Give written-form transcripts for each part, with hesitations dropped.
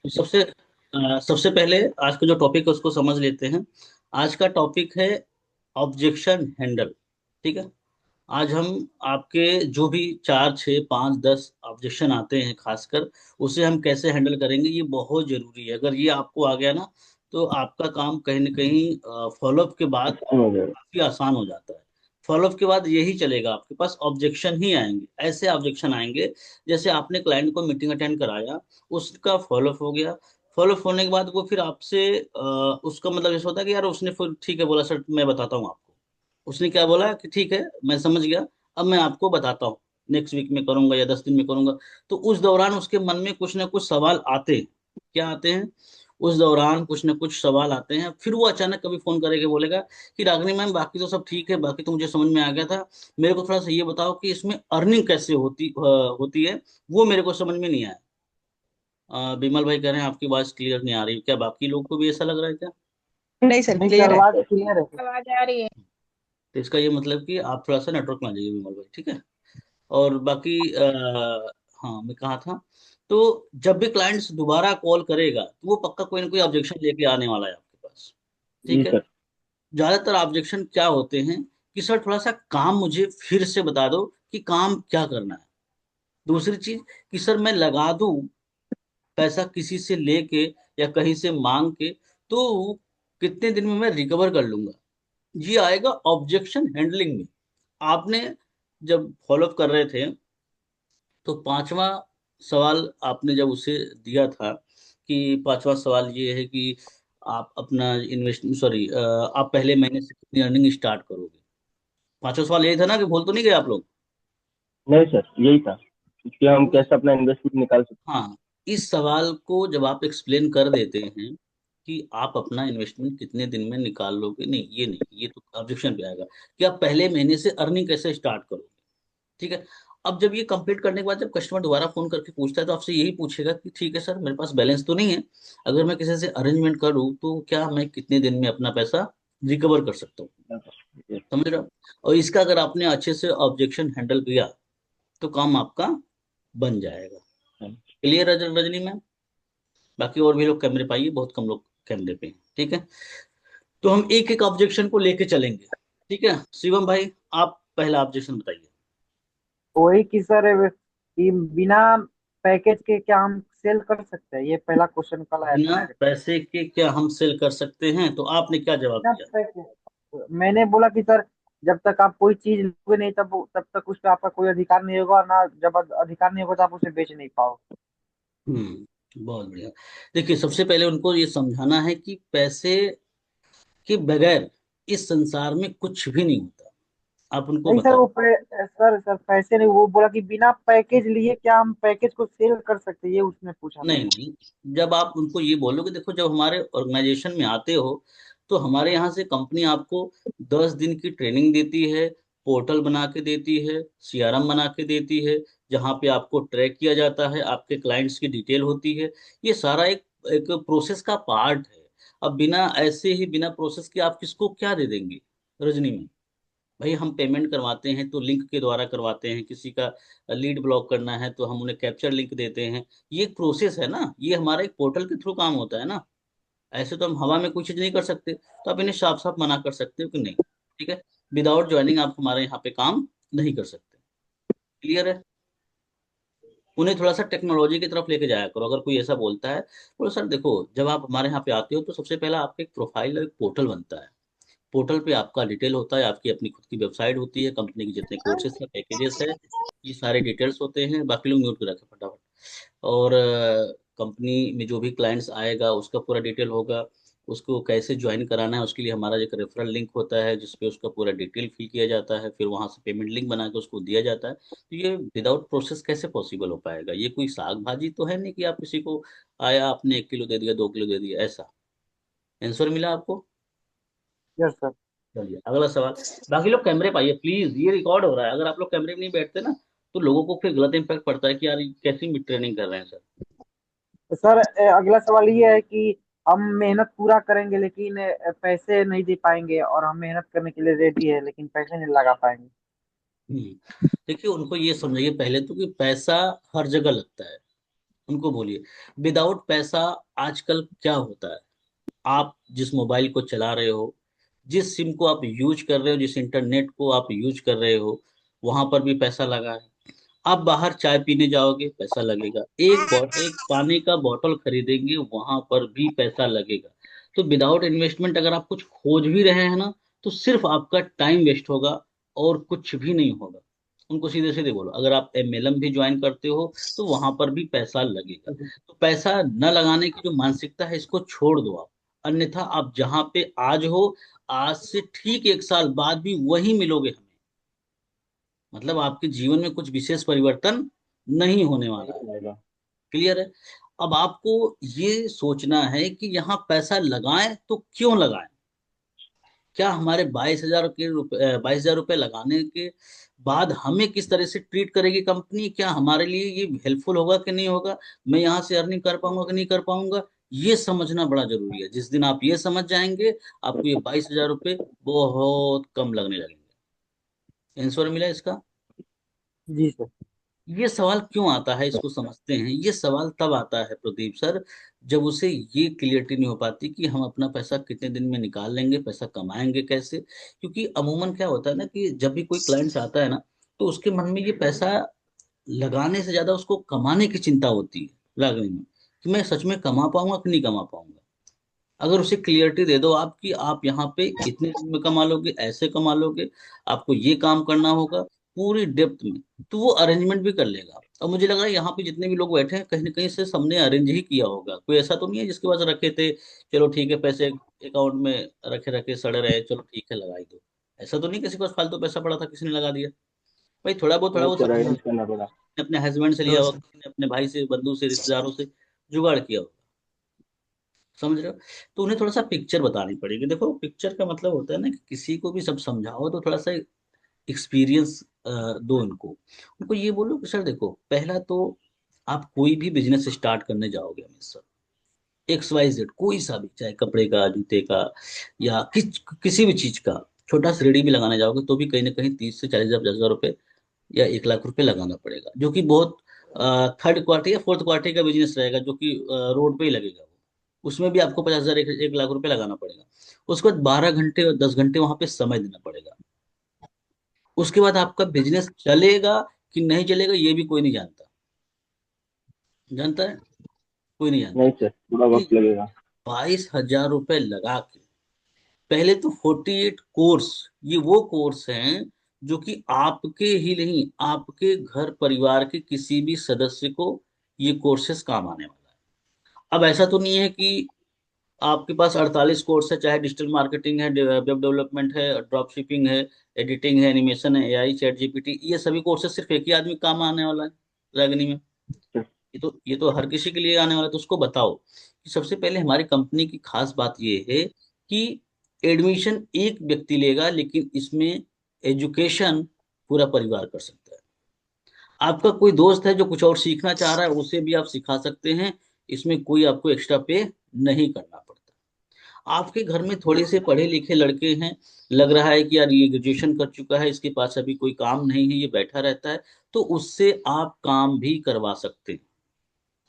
तो सबसे पहले आज का जो टॉपिक है उसको समझ लेते हैं। आज का टॉपिक है ऑब्जेक्शन हैंडल। ठीक है। आज हम आपके जो भी 4, 6, 5, 10 ऑब्जेक्शन आते हैं खासकर, उसे हम कैसे हैंडल करेंगे ये बहुत जरूरी है। अगर ये आपको आ गया ना, तो आपका काम कहीं ना कहीं फॉलोअप के बाद अच्छा हो जाएगा। काफी आसान हो जाता है। फॉलोअप के बाद यही चलेगा, आपके पास ऑब्जेक्शन ही आएंगे, ऐसे ऑब्जेक्शन आएंगे जैसे आपने क्लाइंट को मीटिंग अटेंड कराया, उसका फॉलोअप हो गया। फॉलोअप होने के बाद वो फिर आपसे उसका मतलब ऐसा होता है कि यार उसने फिर ठीक है बोला सर मैं बताता हूँ आपको। उसने क्या बोला कि ठीक है मैं समझ गया, अब मैं आपको बताता हूँ, नेक्स्ट वीक में करूंगा या 10 दिन में करूंगा। तो उस दौरान उसके मन में कुछ ना कुछ सवाल आते हैं। क्या आते हैं? उस दौरान कुछ ना कुछ सवाल आते हैं, फिर वो अचानक कभी फोन करके बोलेगा कि रागिनी मैम बाकी तो सब ठीक है, बाकी तो मुझे समझ में आ गया था, मेरे को थोड़ा सा ये बताओ कि इसमें अर्निंग कैसे होती है, वो मेरे को समझ में नहीं आया। बिमल भाई कह रहे हैं आपकी आवाज क्लियर नहीं आ रही, क्या बाकी लोग को भी ऐसा लग रहा है क्या? नहीं सर, नहीं सर, क्लियर है। आवाज क्लियर है। आवाज आ रही है। तो इसका ये मतलब कि आप थोड़ा सा नेटवर्क में आ जाइए बिमल भाई, ठीक है। और बाकी हाँ मैं कहा था, तो जब भी क्लाइंट्स दोबारा कॉल करेगा तो वो पक्का कोई ना कोई ऑब्जेक्शन लेके आने वाला है आपके पास। जी ठीक है। सर। ज्यादातर ऑब्जेक्शन क्या होते हैं कि सर थोड़ा सा काम मुझे फिर से बता दो कि काम क्या करना है। दूसरी चीज कि सर मैं लगा दूं पैसा किसी से लेके या कहीं से मांग के, तो कितने दिन में मैं रिकवर कर लूंगा। ये आएगा ऑब्जेक्शन हैंडलिंग में। आपने जब फॉलोअप कर रहे थे, तो पांचवा सवाल आपने जब उसे दिया था कि पांचवा सवाल ये है कि आप अपना इन्वेस्ट सॉरी आप पहले महीने से कितनी अर्निंग स्टार्ट करोगे। पांचवा सवाल यही था ना, कि भूल तो नहीं गए आप लोग? नहीं सर, यही था कि हम तो कैसे अपना इन्वेस्टमेंट निकाल सकते हाँ, इस सवाल को जब आप एक्सप्लेन कर देते हैं कि आप अपना इन्वेस्टमेंट कितने दिन में निकाल लोगे, नहीं ये नहीं, ये तो ऑब्जेक्शन पे आएगा कि आप पहले महीने से अर्निंग कैसे स्टार्ट करोगे। ठीक है। अब जब ये कंप्लीट करने के बाद जब कस्टमर दोबारा फोन करके पूछता है, तो आपसे यही पूछेगा कि ठीक है सर मेरे पास बैलेंस तो नहीं है, अगर मैं किसी से अरेंजमेंट करूँ तो क्या मैं कितने दिन में अपना पैसा रिकवर कर सकता हूँ। हैं। समझ रहे हो? और इसका अगर आपने अच्छे से ऑब्जेक्शन हैंडल किया तो काम आपका बन जाएगा। क्लियर है रजनी मैम? बाकी और भी लोग कैमरे पाइए, बहुत कम लोग कैमरे पे हैं। ठीक है। तो हम एक एक ऑब्जेक्शन को लेके चलेंगे। ठीक है शिवम भाई, आप पहला ऑब्जेक्शन बताइए। वही कि सर, कि बिना पैकेज के क्या हम सेल कर सकते हैं? ये पहला क्वेश्चन कल आया था बिना मेरे पास। पैसे के क्या हम सेल कर सकते हैं, तो आपने क्या जवाब बिना दिया? पैकेज, मैंने बोला कि सर, जब तक आप कोई चीज लोगे नहीं तब तक उस पर आपका कोई अधिकार नहीं होगा, और ना जब अधिकार नहीं होगा तो आप उसे बेच नहीं पाओगे। बहुत बढ़िया। देखिए सबसे पहले उनको ये समझाना है कि पैसे के बगैर इस संसार में कुछ भी नहीं होता। आप उनको नहीं सर, बताओ। सर पैसे नहीं, वो बोला कि बिना पैकेज लिए क्या हम पैकेज को सेल कर सकते हैं, ये उसने पूछा नहीं मेरे नहीं, जब आप उनको ये बोलोगे, देखो जब हमारे ऑर्गेनाइजेशन में आते हो, तो हमारे यहाँ से कंपनी आपको 10 दिन की ट्रेनिंग देती है, पोर्टल बना के देती है, सीआरएम बना के देती है, जहाँ पे आपको ट्रैक किया जाता है, आपके क्लाइंट्स की डिटेल होती है। ये सारा एक एक प्रोसेस का पार्ट है। अब बिना ऐसे ही बिना प्रोसेस के आप किसको क्या दे देंगे रजनी में? भाई हम पेमेंट करवाते हैं तो लिंक के द्वारा करवाते हैं, किसी का लीड ब्लॉक करना है तो हम उन्हें कैप्चर लिंक देते हैं। ये एक प्रोसेस है ना, ये हमारा एक पोर्टल के थ्रू काम होता है ना। ऐसे तो हम हवा में कोई चीज नहीं कर सकते, तो आप इन्हें साफ साफ मना कर सकते हो कि नहीं। ठीक है। विदाउट ज्वाइनिंग आप हमारे यहाँ पे काम नहीं कर सकते। क्लियर है? उन्हें थोड़ा सा टेक्नोलॉजी की तरफ लेके जाया करो। अगर कोई ऐसा बोलता है, बोलो सर देखो जब आप हमारे यहाँ पे आते हो तो सबसे पहला आपका एक प्रोफाइल और एक पोर्टल बनता है। पोर्टल पे आपका डिटेल होता है, आपकी अपनी खुद की वेबसाइट होती है, कंपनी के जितने कोर्सेज है, पैकेजेस है, ये सारे डिटेल्स होते हैं। बाकी लोग म्यूट कर रखें फटाफट। और कंपनी में जो भी क्लाइंट्स आएगा उसका पूरा डिटेल होगा, उसको कैसे ज्वाइन कराना है उसके लिए हमारा एक रेफरल लिंक होता है जिसपे उसका पूरा डिटेल फिल किया जाता है, फिर वहां से पेमेंट लिंक बना के उसको दिया जाता है। तो ये विदाउट प्रोसेस कैसे पॉसिबल हो पाएगा? ये कोई साग भाजी तो है नहीं कि आप किसी को आया आपने 1 किलो दे दिया, 2 किलो दे दिया, ऐसा। आंसर मिला आपको? को। Yes sir. चलिए अगला सवाल। बाकी लोग कैमरे पाइए प्लीज, ये रिकॉर्ड हो रहा है। अगर आप लोग कैमरे में नहीं बैठते ना, तो लोगों को फिर गलत इम्पैक्ट पड़ता है कि यार ये कैसी ट्रेनिंग कर रहे हैं सर। तो सर, अगला सवाल ये है कि हम मेहनत पूरा करेंगे लेकिन पैसे नहीं दे पाएंगे, और हम मेहनत करने के लिए रेडी है लेकिन पैसे नहीं लगा पाएंगे। देखिए उनको ये समझाइए पहले तो कि पैसा हर जगह लगता है। उनको बोलिए। विदाउट पैसा आजकल क्या होता है, आप जिस मोबाइल को चला रहे हो, जिस सिम को आप यूज कर रहे हो, जिस इंटरनेट को आप यूज कर रहे हो, वहां पर भी पैसा लगा है। आप बाहर चाय पीने जाओगे, पैसा लगेगा। एक पानी का बोतल खरीदेंगे, वहां पर भी पैसा लगेगा। तो विदाउट इन्वेस्टमेंट अगर आप कुछ खोज भी रहे हैं ना, तो सिर्फ आपका टाइम वेस्ट होगा और कुछ भी नहीं होगा। उनको सीधे सीधे बोलो, अगर आप एमएलएम भी ज्वाइन करते हो तो वहां पर भी पैसा लगेगा। तो पैसा न लगाने की जो मानसिकता है, इसको छोड़ दो आप। अन्यथा आप जहां पे आज हो, आज से ठीक 1 साल बाद भी वही मिलोगे हमें। मतलब आपके जीवन में कुछ विशेष परिवर्तन नहीं होने वाला है। नहीं आएगा। क्लियर है? अब आपको ये सोचना है कि यहाँ पैसा लगाएं तो क्यों लगाएं। क्या हमारे 22,000 रुपये लगाने के बाद हमें किस तरह से ट्रीट करेगी कंपनी, क्या हमारे लिए ये हेल्पफुल होगा कि नहीं होगा, मैं यहाँ से अर्निंग कर पाऊंगा कि नहीं कर पाऊंगा, ये समझना बड़ा जरूरी है। जिस दिन आप ये समझ जाएंगे, आपको ये 22,000 रुपये बहुत कम लगने लगेंगे। आंसर मिला इसका? जी सर। ये सवाल क्यों आता है, इसको समझते हैं। ये सवाल तब आता है प्रदीप सर, जब उसे ये क्लियरिटी नहीं हो पाती कि हम अपना पैसा कितने दिन में निकाल लेंगे, पैसा कमाएंगे कैसे। क्योंकि अमूमन क्या होता है ना, कि जब भी कोई क्लाइंट आता है ना, तो उसके मन में ये पैसा लगाने से ज्यादा उसको कमाने की चिंता होती है, लागने में, कि मैं सच में कमा पाऊंगा कि नहीं कमा पाऊंगा। अगर उसे क्लियरिटी दे दो आप कि आप यहाँ पे इतने दिन में कमा लोगे, ऐसे कमा लोगे, आपको ये काम करना होगा पूरी डेप्थ में, तो वो अरेंजमेंट भी कर लेगा। और मुझे लग रहा है यहाँ पे जितने भी लोग बैठे हैं, कहीं ना कहीं से सबने अरेंज ही किया होगा। कोई ऐसा तो नहीं है जिसके पास रखे थे, चलो ठीक है पैसे अकाउंट में रखे रखे सड़े रहे, चलो ठीक है लगा ही दो। ऐसा तो नहीं किसी के पास फालतू पैसा पड़ा था, किसी ने लगा दिया। भाई थोड़ा नहीं बहुत सर, सब अरेंज करना पड़ा। अपने हस्बैंड से नो लिया होगा, सर। किसी ने अपने भाई से, बंधु से, रिश्तेदारों से जुगाड़ किया होगा। समझ रहे हो? तो उन्हें थोड़ा सा पिक्चर बतानी पड़ेगी। देखो पिक्चर का मतलब होता है ना, कि किसी को भी सब समझाओ तो थोड़ा सा एक्सपीरियंस दो उनको। उनको ये बोलो कि सर देखो, पहला तो आप कोई भी बिजनेस स्टार्ट करने जाओगे हमेशा, XYZ कोई सा भी, चाहे कपड़े का, जूते का, या किसी भी चीज का, छोटा सा रेडी भी लगाने जाओगे तो भी कहीं ना कहीं 30 से 40 हजार, 50 हजार रुपये या 1 लाख रुपए लगाना पड़ेगा, जो कि बहुत थर्ड क्वार्टर या फोर्थ क्वार्टर का बिजनेस रहेगा, जो कि रोड पे ही लगेगा वो। उसमें भी आपको 50 हजार, 1 लाख रुपए लगाना पड़ेगा। उसके बाद 12 घंटे और 10 घंटे वहां पे समय देना पड़ेगा। उसके बाद आपका बिजनेस चलेगा कि नहीं चलेगा, ये भी कोई नहीं जानता। जानता है? कोई नहीं जानता। नहीं सर, थोड़ा ये वक्त लगेगा। 22,000 रुपए लगा के, पहले तो 48 कोर्स, ये वो कोर्स हैं जो कि आपके ही नहीं, आपके घर परिवार के किसी भी सदस्य को ये कोर्सेस काम आने वाला है। अब ऐसा तो नहीं है कि आपके पास 48 कोर्स है, चाहे डिजिटल मार्केटिंग है, वेब डेवलपमेंट है, ड्रॉप शिपिंग है, एडिटिंग है, एनिमेशन है, AI, चैट जीपीटी, ये सभी कोर्सेस सिर्फ एक ही आदमी काम आने वाला है रैगनी में। सर, ये तो हर किसी के लिए आने वाला है। तो उसको बताओ कि सबसे पहले हमारी कंपनी की खास बात ये है कि एडमिशन एक व्यक्ति लेगा, लेकिन इसमें एजुकेशन पूरा परिवार कर सकता है। आपका कोई दोस्त है जो कुछ और सीखना चाह रहा है, उसे भी आप सिखा सकते हैं। इसमें कोई आपको एक्स्ट्रा पे नहीं करना पड़ता। आपके घर में थोड़े से पढ़े लिखे लड़के हैं, लग रहा है कि यार ये ग्रेजुएशन कर चुका है, इसके पास अभी कोई काम नहीं है, ये बैठा रहता है, तो उससे आप काम भी करवा सकते हैं।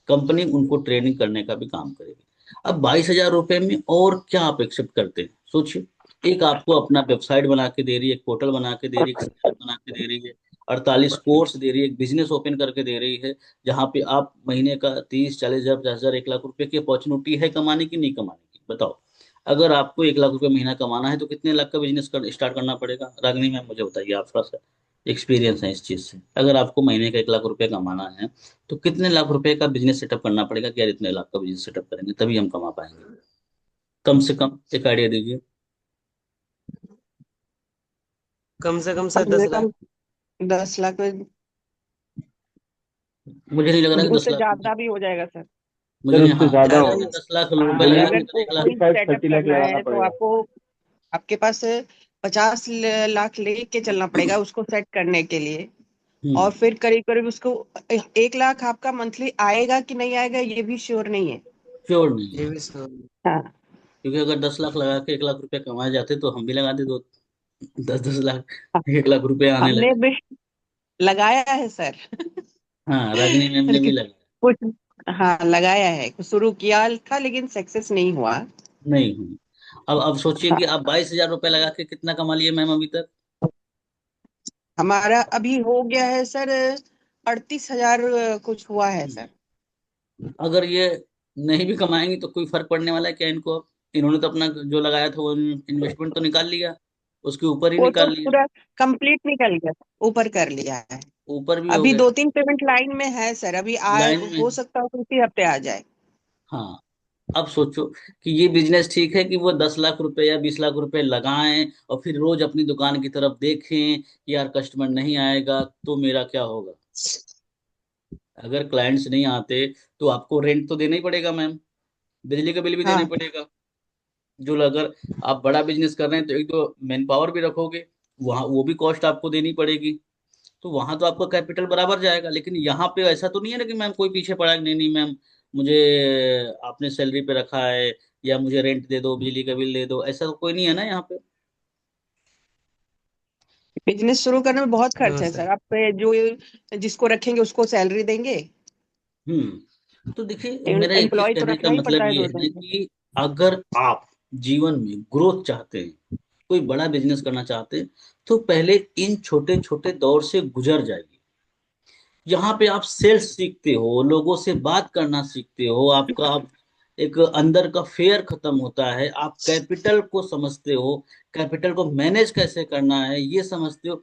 कंपनी उनको ट्रेनिंग करने का भी काम करेगी। अब 22,000 रुपए में और क्या आप एक्सेप्ट करते हैं, सोचिए। एक आपको अपना वेबसाइट बना के दे रही है, एक पोर्टल बना के दे रही है, एक CRM बना के दे रही है, 48 कोर्स दे रही है, एक बिजनेस ओपन करके दे रही है, जहां पे आप महीने का 30, 40 हजार, 50 हजार, 1 लाख रुपए की अपॉर्चुनिटी है कमाने की, नहीं कमाने की, बताओ। अगर आपको 1 लाख रुपए महीना कमाना है तो कितने लाख का बिजनेस स्टार्ट करना पड़ेगा, रागनी मैम मुझे बताइए, आप थोड़ा सा एक्सपीरियंस है इस चीज से। अगर आपको महीने का 1 लाख रुपए कमाना है तो कितने लाख रुपए का बिजनेस सेटअप करना पड़ेगा कि यार इतने लाख का बिजनेस सेटअप करेंगे तभी हम कमा पाएंगे। कम से कम एक आइडिया दीजिए। कम से कम सर कम दस से लाख कम 10 लाख में, मुझे नहीं लग रहा कि दस उससे लाख ज्यादा भी हो जाएगा सर। मुझे सर नहीं, उससे हाँ ज्यादा ज्यादा नहीं, होगा। 10 लाख रुपए बिल्कुल लगा के अगर अगर 1 लाख। कोई 35, सेटअप 30 लाख करना लगाना है तो पड़ेगा। आपको, आपके पास 50 लाख लेके चलना पड़ेगा उसको सेट करने के लिए। और हम्म। फिर करीब करीब उसको 1 लाख आपका मंथली आएगा कि नहीं आएगा ये भी श्योर नहीं है। श्योर नहीं ये है। भी सर। हाँ। क्योंकि अगर 10 लाख लगा के 1 लाख रुपए कमाए जाते तो हम भी लगा दे दो, 10-10 लाख, 1 लाख रुपए आने हमने लगे। भी लगाया है सर। हाँ रागिनी मैम ने भी लेकिन लगाया। कुछ हाँ लगाया है, शुरू किया था लेकिन सक्सेस नहीं हुआ। नहीं हुई। अब सोचिए कि आप 22,000 रुपये लगा के कितना कमा लिए मैम अभी तक? हमारा अभी हो गया है सर 38,000 कुछ हुआ है सर। अगर ये नहीं भी कमाएंगी तो कोई फर्क पड़ने वाला है क्या इनको? अब इन्होंने तो अपना जो लगाया था वो इन्वेस्टमेंट तो निकाल लिया, उसके ऊपर ही वो तो निकाल लिया। पूरा कंप्लीट निकल गया, ऊपर कर लिया है। ऊपर भी हो अभी गया। 2-3 पेमेंट लाइन में है सर, अभी लाइन हो में। सकता है कि इसी हफ्ते आ जाए। हाँ। अब सोचो कि ये बिजनेस ठीक है कि वो 10 लाख रुपए या 20 लाख रुपए लगाएं और फिर रोज अपनी दुकान की तरफ देखें कि यार कस्टमर नहीं आएगा तो मेरा क्या होगा? अगर क्लाइंट्स नहीं आते तो आपको रेंट तो देना ही पड़ेगा मैम, बिजली का बिल भी देना हाँ ही पड़ेगा। जो अगर आप बड़ा बिजनेस कर रहे हैं तो एक तो मैन पावर भी रखोगे, वहाँ वो भी कॉस्ट आपको देनी पड़ेगी। तो वहां तो आपका कैपिटल बराबर जाएगा। लेकिन यहाँ पे ऐसा तो नहीं है ना कि मैम कोई पीछे पड़ा है कि नहीं नहीं मैम मुझे आपने सैलरी पे रखा है या मुझे रेंट दे दो, बिजली का बिल दे दो, ऐसा तो कोई नहीं है ना यहाँ पे। बिजनेस शुरू करने में बहुत खर्च हाँ है सर। सर, आप जो जिसको रखेंगे उसको सैलरी देंगे, तो देखिए मेरा एक चीज एम्प्लॉय तो कहने का रखना ही पड़ता मतलब है ये 2 दिन है में। कि अगर आप जीवन में ग्रोथ चाहते हैं, कोई बड़ा बिजनेस करना चाहते हैं, तो पहले इन छोटे छोटे दौर से गुजर जाइए। यहाँ पे आप सेल्स सीखते हो, लोगों से बात करना सीखते हो, आपका आप एक अंदर का फेयर खत्म होता है, आप कैपिटल को समझते हो, कैपिटल को मैनेज कैसे करना है ये समझते हो।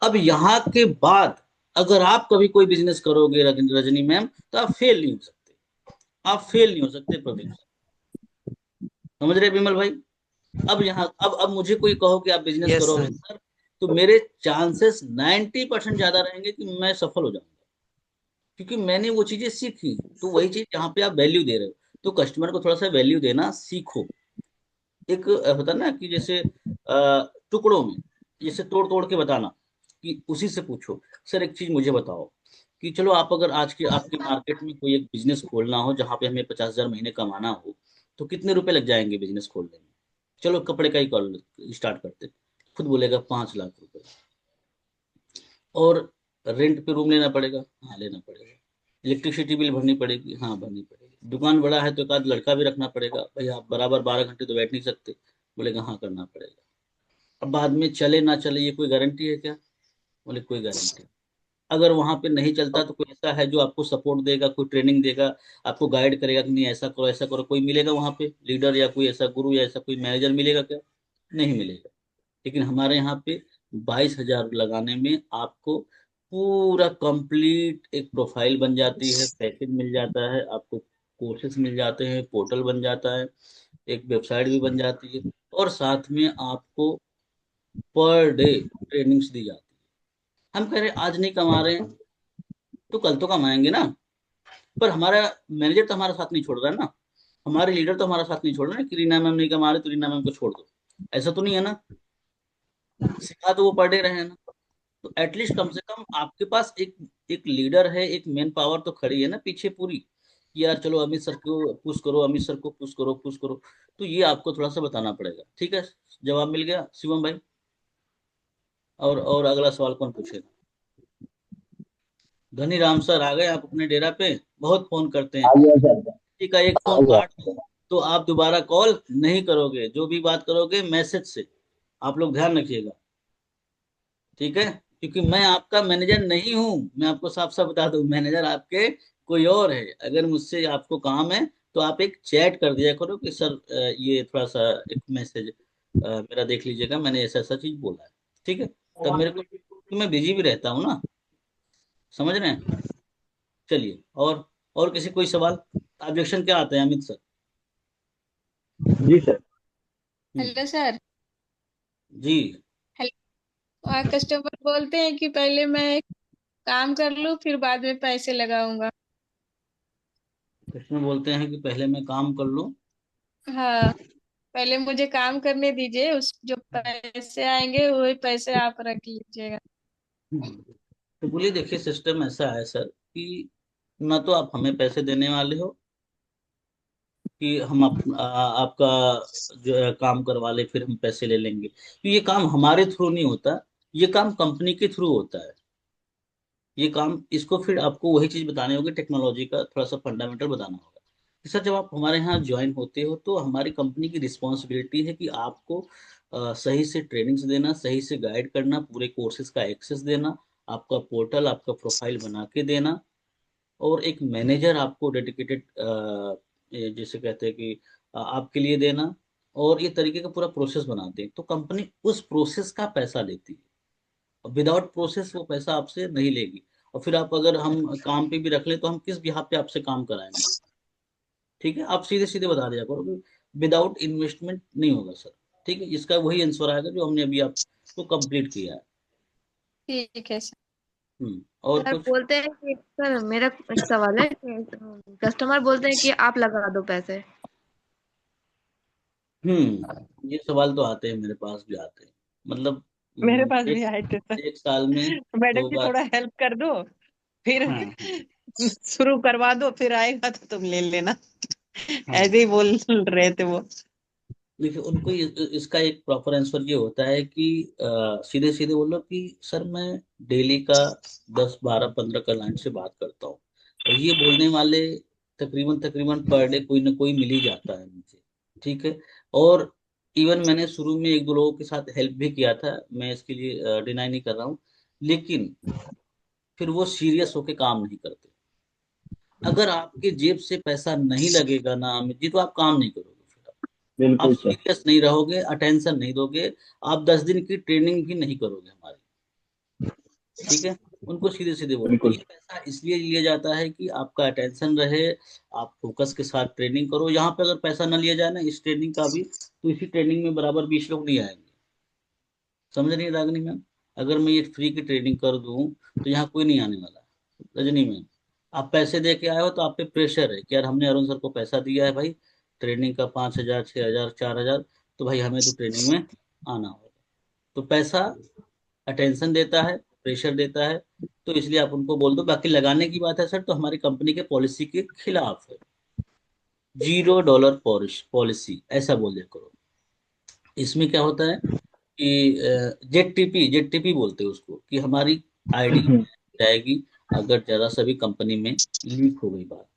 अब यहाँ के बाद अगर आप कभी कोई बिजनेस करोगे रजनी मैम, तो आप फेल नहीं हो सकते। आप फेल नहीं हो सकते प्रदीप सर। समझ रहे विमल भाई? अब मुझे कोई कहो कि आप बिजनेस यस करो अमित सर। सर, तो मेरे चांसेस 90% ज्यादा रहेंगे कि मैं सफल हो जाऊंगा, क्योंकि मैंने वो चीजें सीखी। तो वही चीज जहाँ पे आप वैल्यू दे रहे हो, तो कस्टमर को थोड़ा सा वैल्यू देना सीखो। एक होता ना कि जैसे टुकड़ों में, जैसे तोड़ तोड़ के बताना, कि उसी से पूछो सर एक चीज मुझे बताओ कि चलो आप अगर आज के आपके मार्केट में कोई एक बिजनेस खोलना हो जहाँ पे हमें 50,000 महीने कमाना हो, तो कितने रुपए लग जाएंगे बिजनेस खोलने में? चलो कपड़े का ही स्टार्ट करते, खुद बोलेगा 5 लाख रुपए। और रेंट पे रूम लेना पड़ेगा, हाँ लेना पड़ेगा। इलेक्ट्रिसिटी बिल भरनी पड़ेगी, हाँ भरनी पड़ेगी। दुकान बड़ा है तो एक आध लड़का भी रखना पड़ेगा, भाई आप बराबर 12 घंटे तो बैठ नहीं सकते, बोलेगा हाँ करना पड़ेगा। अब बाद में चले ना चले ये कोई गारंटी है क्या? बोले कोई गारंटी। अगर वहां पे नहीं चलता तो कोई ऐसा है जो आपको सपोर्ट देगा, कोई ट्रेनिंग देगा, आपको गाइड करेगा कि नहीं ऐसा करो ऐसा करो, कोई मिलेगा वहां पे लीडर या कोई ऐसा गुरु या ऐसा कोई मैनेजर मिलेगा क्या? नहीं मिलेगा। लेकिन हमारे यहाँ पे 22,000 लगाने में आपको पूरा कंप्लीट एक प्रोफाइल बन जाती है, पैकेज मिल जाता है आपको, कोर्सेज मिल जाते हैं, पोर्टल बन जाता है, एक वेबसाइट भी बन जाती है, और साथ में आपको पर डे ट्रेनिंग्स दी जाती है। हम कह रहे हैं आज नहीं कमा रहे हैं तो कल तो कमाएंगे ना। पर हमारा मैनेजर तो हमारा साथ नहीं छोड़ रहा है ना, हमारे लीडर तो हमारा साथ नहीं छोड़ रहे हैं कि रीना मैम नहीं कमा रहे तो रीना मैम को छोड़ दो। ऐसा तो नहीं है ना, सिखा तो वो पर डे रहे हैं ना। तो एटलीस्ट कम से कम आपके पास एक एक लीडर है, एक मेन पावर तो खड़ी है ना पीछे पूरी, कि यार चलो अमित सर को पुश करो, अमित सर को पुश करो पुश करो। तो ये आपको थोड़ा सा बताना पड़ेगा, ठीक है? जवाब मिल गया शिवम भाई? और अगला सवाल कौन पूछेगा? धनी राम सर आ गए आप अपने डेरा पे, बहुत फोन करते हैं। आ गया सर। किसी का एक आ फोन गया। काट दो तो आप दोबारा कॉल नहीं करोगे, जो भी बात करोगे मैसेज से। आप लोग ध्यान रखिएगा, ठीक है? क्योंकि मैं आपका मैनेजर नहीं हूं, मैं आपको साफ साफ बता दूं, मैनेजर आपके कोई और है। अगर मुझसे आपको काम है तो आप एक चैट कर दिया करो कि सर ये थोड़ा सा एक मैसेज मेरा देख लीजिएगा, मैंने ऐसा ऐसा चीज बोला है, ठीक है? तब मेरे को, तो मैं बिजी भी रहता हूँ ना, समझ रहे हैं? चलिए, और किसी कोई सवाल? ऑब्जेक्शन क्या आता है अमित सर? जी सर। हम्म, हेलो सर। जी। हेलो, कस्टमर बोलते हैं कि पहले मैं काम कर लूं फिर बाद में पैसे लगाऊंगा। कृष्ण बोलते हैं कि पहले मैं काम कर लूं। हाँ, पहले मुझे काम करने दीजिए, उस जो पैसे आएंगे वही पैसे आप रख लीजिएगा। तो बोलिए देखिए सिस्टम ऐसा है सर कि ना तो आप हमें पैसे देने वाले हो कि हम आपका जो है काम करवा ले फिर हम पैसे ले लेंगे, तो ये काम हमारे थ्रू नहीं होता, ये काम कंपनी के थ्रू होता है। ये काम, इसको फिर आपको वही चीज बतानी होगी, टेक्नोलॉजी का थोड़ा सा फंडामेंटल बताना होगा कि सर जब आप हमारे यहाँ ज्वाइन होते हो तो हमारी कंपनी की रिस्पॉन्सिबिलिटी है कि आपको सही से ट्रेनिंग्स देना, सही से गाइड करना, पूरे कोर्सेज का एक्सेस देना, आपका पोर्टल, आपका प्रोफाइल बना के देना, और एक मैनेजर आपको डेडिकेटेड जैसे कहते हैं कि आपके लिए देना, और ये तरीके का पूरा प्रोसेस बनाते हैं। तो कंपनी उस प्रोसेस का पैसा लेती है, विदाउट प्रोसेस वो पैसा आपसे नहीं लेगी। और फिर आप अगर हम काम पे भी रख ले तो हम किस बिहाफ पे आपसे काम कराएंगे? ठीक है, आप सीधे सीधे बता दिया करो, विदाउट इन्वेस्टमेंट नहीं होगा सर। ठीक है, इसका वही आंसर आएगा जो हमने अभी आपको कंप्लीट किया है। ठीक है सर। और सर कुछ? बोलते हैं कि सर मेरा एक सवाल है कि कस्टमर बोलते हैं कि आप लगा दो पैसे। ये सवाल तो आते हैं, मेरे पास भी आते हैं। मतलब मेरे पास एक भी आए थे सर। एक साल में मैडम दो जी बार थोड़ा हेल्प कर दो, फिर हाँ हाँ शुरू करवा दो, फिर आएगा तो तुम ले लेना। हाँ। ऐसे ही बोल रहे थे वो। देखिए उनको इसका एक प्रॉपर आंसर ये होता है कि सीधे सीधे बोलो कि सर मैं डेली का 10 12 15 क्लाइंट से बात करता हूँ, और ये बोलने वाले तकरीबन तकरीबन पर डे कोई ना कोई मिल ही जाता है मुझे। ठीक है, और इवन मैंने शुरू में एक दो लोगों के साथ हेल्प भी किया था, मैं इसके लिए डिनाई नहीं कर रहा हूँ, लेकिन फिर वो सीरियस होके काम नहीं करते। अगर आपके जेब से पैसा नहीं लगेगा ना अमित जी, तो आप काम नहीं करोगे। फिर आप बिल्कुल सर। सीरियस नहीं रहोगे, अटेंशन नहीं दोगे, आप 10 दिन की ट्रेनिंग भी नहीं करोगे हमारी। ठीक है, उनको सीधे सीधे बोलो बिल्कुल। ये पैसा इसलिए लिया जाता है कि आपका अटेंशन रहे, आप फोकस के साथ ट्रेनिंग करो। यहाँ पे अगर पैसा ना लिया जाए ना इस ट्रेनिंग का भी, तो इसी ट्रेनिंग में बराबर 20 लोग नहीं आएंगे। समझ रही है रागनी मैम? अगर मैं ये फ्री की ट्रेनिंग कर दूं तो यहाँ कोई नहीं आने वाला। रजनी मैम, आप पैसे दे के आए हो तो आप पे प्रेशर है कि यार हमने अरुण सर को पैसा दिया है भाई, ट्रेनिंग का 5,000 6,000 4,000, तो भाई हमें तो ट्रेनिंग में आना होगा। तो पैसा अटेंशन देता है, प्रेशर देता है, तो इसलिए आप उनको बोल दो। बाकी लगाने की बात है सर, तो हमारी कंपनी के पॉलिसी के खिलाफ है। $0 पॉलिसी ऐसा बोल दिया करो। इसमें क्या होता है कि जेड टीपी बोलते हैं उसको, कि हमारी आईडी जाएगी अगर जरा सा भी कंपनी में लीक हो गई बात,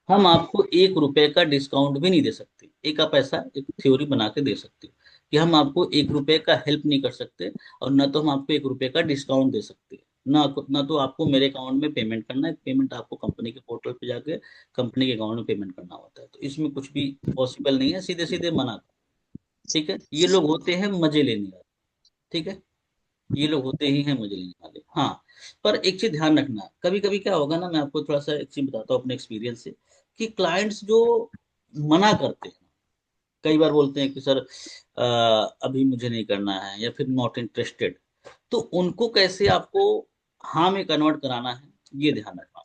तो हम आपको 1 रुपए का डिस्काउंट भी नहीं दे सकते। एक आप ऐसा एक थ्योरी बना के दे सकते हो कि हम आपको 1 रुपए का हेल्प नहीं कर सकते, और न तो हम आपको 1 रुपए का डिस्काउंट दे सकते, ना तो आपको मेरे अकाउंट में पेमेंट करना है। पेमेंट आपको कंपनी के पोर्टल पे जाके कंपनी के अकाउंट में पेमेंट करना होता है। तो इसमें कुछ भी पॉसिबल नहीं है, सीधे सीधे मना। ठीक है, ये लोग होते हैं मजे लेने वाले। ठीक है, ये लोग होते ही हैं मजे लेने वाले। हाँ, पर एक चीज ध्यान रखना, कभी कभी क्या होगा ना, मैं आपको थोड़ा सा एक चीज बताता हूँ अपने एक्सपीरियंस से, कि क्लाइंट्स जो मना करते हैं, कई बार बोलते हैं कि सर अभी मुझे नहीं करना है, या फिर नॉट इंटरेस्टेड, तो उनको कैसे आपको हाँ में कन्वर्ट कराना है, ये ध्यान रखना।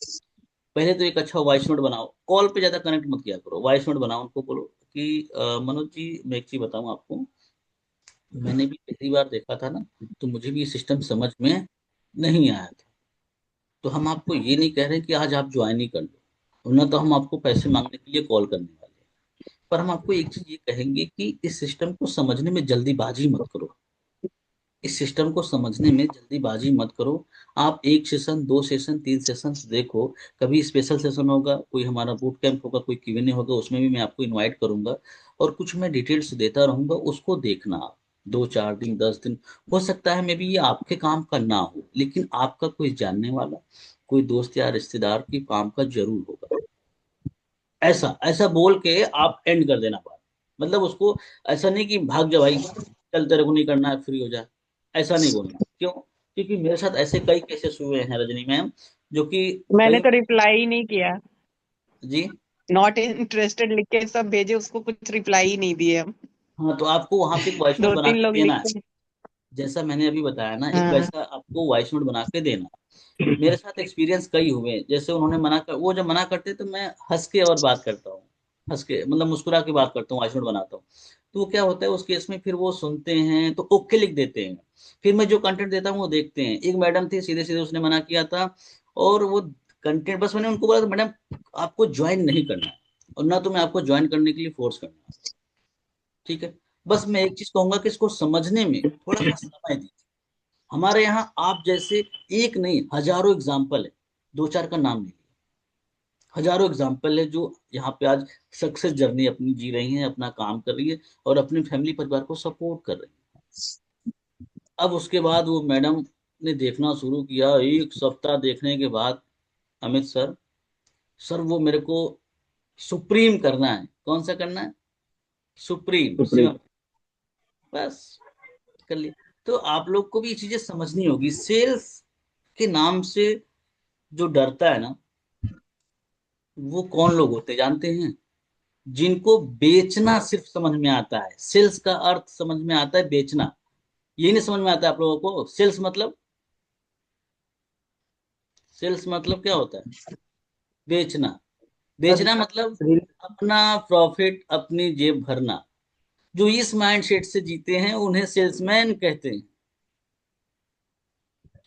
पहले तो एक अच्छा वॉइस नोट बनाओ, कॉल पे ज्यादा कनेक्ट मत किया करो, वॉइस नोट बनाओ, उनको बोलो कि मनोज जी मैं एक चीज बताऊं आपको, मैंने भी पहली बार देखा था ना, तो मुझे भी ये सिस्टम समझ में नहीं आया था। तो हम आपको ये नहीं कह रहे कि आज आप ज्वाइन ही कर लो, और ना तो हम आपको पैसे मांगने के लिए कॉल करने वाले हैं। पर हम आपको एक चीज ये कहेंगे कि इस सिस्टम को समझने में जल्दीबाजी मत करो। इस सिस्टम को समझने में जल्दीबाजी मत करो। आप एक सेशन, 2 सेशन, 3 सेशन देखो। कभी स्पेशल सेशन होगा, कोई हमारा बूट कैंप होगा, कोई क्यूएनए होगा, उसमें भी मैं आपको इनवाइट करूंगा, और कुछ मैं डिटेल्स देता रहूंगा, उसको देखना आप। 2 4 दिन, 10 दिन, हो सकता है मे बी ये आपके काम का ना हो, लेकिन आपका कोई जानने वाला, कोई दोस्त या रिश्तेदार के काम का जरूर होगा। ऐसा ऐसा बोल के आप एंड कर देना बात। मतलब उसको ऐसा नहीं कि भाग जा भाई, चल तेरे को नहीं करना है, फ्री हो जा, ऐसा नहीं बोलना। क्यों? क्योंकि मेरे साथ ऐसे कई केसेस हुए हैं रजनी मैम, जो कि मैंने कई। तो रिप्लाई नहीं किया। जी। नॉट इंटरेस्टेड लिख के सब भेजे, उसको कुछ रिप्लाई ही नहीं दिए हम। हाँ, तो आपको वहां पे एक वॉइस नोट दो बना तीन के लोग देना है, लिखे। जैसा मैंने अभी बताया ना, एक हाँ। वैसा आपको वॉइस नोट बना के देना। मेरे साथ एक्सपीरियंस कई हुए हैं, जैसे उन्होंने वो जब मना करते तो मैं हंस के और बात करता हूँ, हंस के मतलब मुस्कुरा के बात करता हूँ, वॉइस नोट बनाता हूँ। तो वो क्या होता है उस केस में, फिर वो सुनते हैं तो ओके लिख देते हैं। फिर मैं जो कंटेंट देता हूँ वो देखते हैं। एक मैडम थी, सीधे सीधे उसने मना किया था, और वो कंटेंट, बस मैंने उनको बोला था मैडम आपको ज्वाइन नहीं करना है, और ना तो मैं आपको ज्वाइन करने के लिए फोर्स करना। ठीक है, बस मैं एक चीज कहूंगा कि इसको समझने में थोड़ा सा समय दीजिए। हमारे यहाँ आप जैसे एक नहीं हजारों एग्जाम्पल है, दो चार का नाम नहीं, हजारों एग्जाम्पल है जो यहाँ पे आज सक्सेस जर्नी अपनी जी रही हैं, अपना काम कर रही है और अपनी फैमिली परिवार को सपोर्ट कर रही है। अब उसके बाद वो मैडम ने देखना शुरू किया, एक सप्ताह देखने के बाद, अमित सर, सर वो मेरे को सुप्रीम करना है। कौन सा करना है? Supreme supreme. शिवम। बस कर लिया। तो आप लोग को भी ये चीजें समझनी होगी। सेल्स के नाम से जो डरता है ना, वो कौन लोग होते हैं जानते हैं? जिनको बेचना सिर्फ समझ में आता है। सेल्स का अर्थ समझ में आता है बेचना, ये नहीं समझ में आता है आप लोगों को। सेल्स मतलब, सेल्स मतलब क्या होता है? बेचना। सर बेचना मतलब रिल- अपना प्रॉफिट, अपनी जेब भरना। जो इस माइंडसेट से जीते हैं उन्हें सेल्समैन कहते हैं,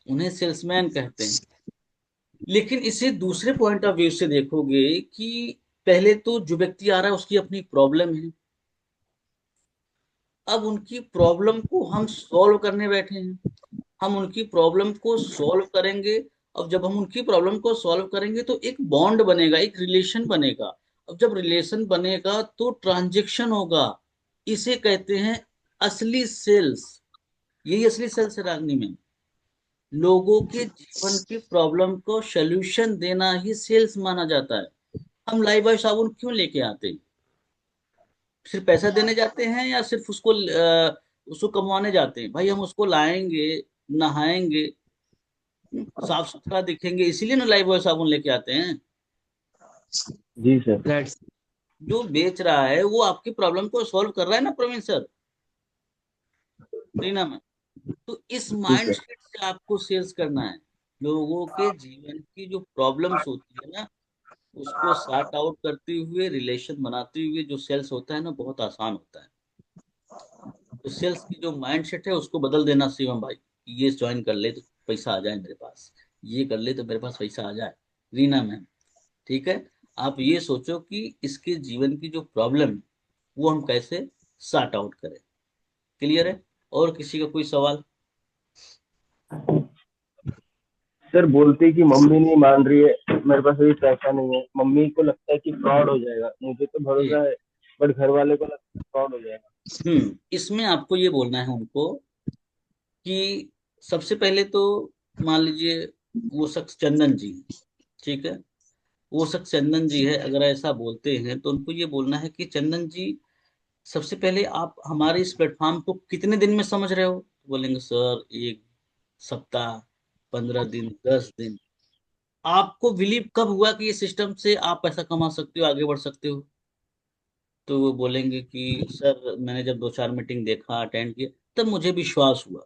उन्हें सेल्समैन कहते हैं। लेकिन इसे दूसरे पॉइंट ऑफ व्यू से देखोगे कि पहले तो जो व्यक्ति आ रहा है उसकी अपनी प्रॉब्लम है, अब उनकी प्रॉब्लम को हम सॉल्व करने बैठे हैं, हम उनकी प्रॉब्लम को सॉल्व करेंगे। अब जब हम उनकी प्रॉब्लम को सॉल्व करेंगे तो एक बॉन्ड बनेगा, एक रिलेशन बनेगा। अब जब रिलेशन बनेगा तो ट्रांजेक्शन होगा। इसे कहते हैं असली सेल्स। यही असली सेल्स है रागनी में। लोगों के जीवन की प्रॉब्लम को सॉल्यूशन देना ही सेल्स माना जाता है। हम लाइफ बॉय साबुन क्यों लेके आते हैं? सिर्फ पैसा देने जाते हैं या सिर्फ उसको कमवाने जाते हैं? भाई हम उसको लाएंगे, नहाएंगे, साफ सुथरा दिखेंगे, इसीलिए ना लाइफ बॉय साबुन लेके आते हैं। जी सर। राइट। जो बेच रहा है वो आपकी प्रॉब्लम को सॉल्व कर रहा है ना प्रवीण सर, रीना मैम। तो इस जी माइंड सर। सेट से आपको सेल्स करना है। लोगों के जीवन की जो प्रॉब्लम्स होती है ना, उसको सॉर्ट आउट करते हुए, रिलेशन बनाते हुए जो सेल्स होता है ना, बहुत आसान होता है। तो सेल्स की जो माइंड सेट है उसको बदल देना शिवम भाई। ये ज्वाइन कर ले तो पैसा आ जाए मेरे पास, ये कर ले तो मेरे पास पैसा आ जाए। रीना मैम, ठीक है, आप ये सोचो कि इसके जीवन की जो प्रॉब्लम है वो हम कैसे सॉर्ट आउट करें। क्लियर है? और किसी का कोई सवाल? सर बोलते कि मम्मी नहीं मान रही है, मेरे पास अभी पैसा नहीं है, मम्मी को लगता है कि फ्रॉड हो जाएगा, मुझे तो जी। भरोसा है बट घर वाले को लगता है फ्रॉड हो जाएगा। इसमें आपको ये बोलना है उनको कि सबसे पहले तो मान लीजिए वो शख्स चंदन जी हैं, ठीक है, वो शख्स चंदन जी है, अगर ऐसा बोलते हैं तो उनको ये बोलना है कि चंदन जी, सबसे पहले आप हमारे इस प्लेटफॉर्म को कितने दिन में समझ रहे हो? बोलेंगे सर 1 सप्ताह, 15 दिन, 10 दिन। आपको बिलीव कब हुआ कि ये सिस्टम से आप पैसा कमा सकते हो, आगे बढ़ सकते हो? तो वो बोलेंगे कि सर मैंने जब दो चार मीटिंग देखा, अटेंड किया, तब मुझे विश्वास हुआ।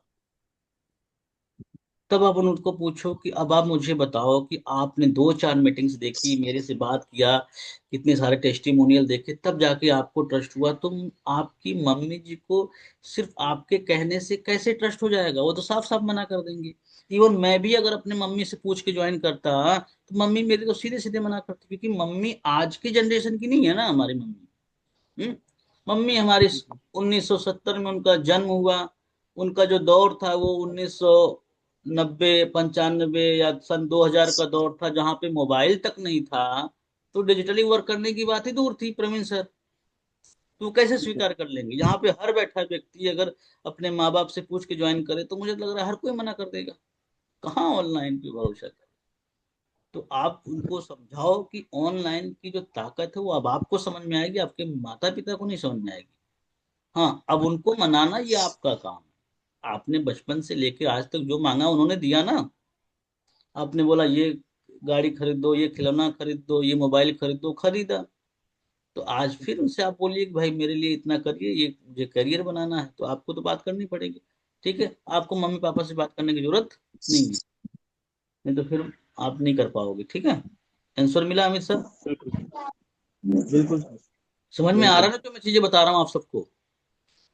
तब आप उनको पूछो कि अब आप मुझे बताओ कि आपने दो चार मीटिंग्स देखी, मेरे से बात किया, कितने सारे टेस्टिमोनियल देखे, तब जाके आपको ट्रस्ट हुआ। तो आपकी मम्मी जी को सिर्फ आपके कहने से कैसे ट्रस्ट हो जाएगा? वो तो साफ साफ मना कर देंगे। इवन मैं भी अगर अपने मम्मी से पूछ के ज्वाइन करता तो मम्मी मेरी तो सीधे सीधे मना करती, क्योंकि मम्मी आज की जनरेशन की नहीं है ना हमारी मम्मी। हम्म? मम्मी हमारी 1970 में उनका जन्म हुआ। उनका जो दौर था वो 1990 95 या सन 2000 का दौर था, जहां पे मोबाइल तक नहीं था। तो डिजिटली वर्क करने की बात ही दूर थी प्रवीण सर। तो कैसे स्वीकार कर लेंगे? यहाँ पे हर बैठा व्यक्ति अगर अपने माँ बाप से पूछ के ज्वाइन करे तो मुझे लग रहा है हर कोई मना कर देगा। कहाँ ऑनलाइन पे भरोसा करे? तो आप उनको समझाओ कि ऑनलाइन की जो ताकत है वो अब आपको समझ में आएगी, आपके माता पिता को नहीं समझ में आएगी। हाँ, अब उनको मनाना ये आपका काम है। आपने बचपन से लेके आज तक जो मांगा उन्होंने दिया ना। आपने बोला ये गाड़ी खरीद दो, ये खिलौना खरीद दो, ये मोबाइल खरीद दो, खरीदा। तो आज फिर उनसे आप बोलिए कि भाई मेरे लिए इतना करिए, ये मुझे करियर बनाना है, तो आपको तो बात करनी पड़ेगी। ठीक है, आपको मम्मी पापा से बात करने की जरूरत नहीं है, नहीं तो फिर आप नहीं कर पाओगे। ठीक है, आंसर मिला अमित सर? बिल्कुल सर। समझ में आ रहा बिल्कुल। है ना जो मैं चीजें बता रहा हूँ आप सबको?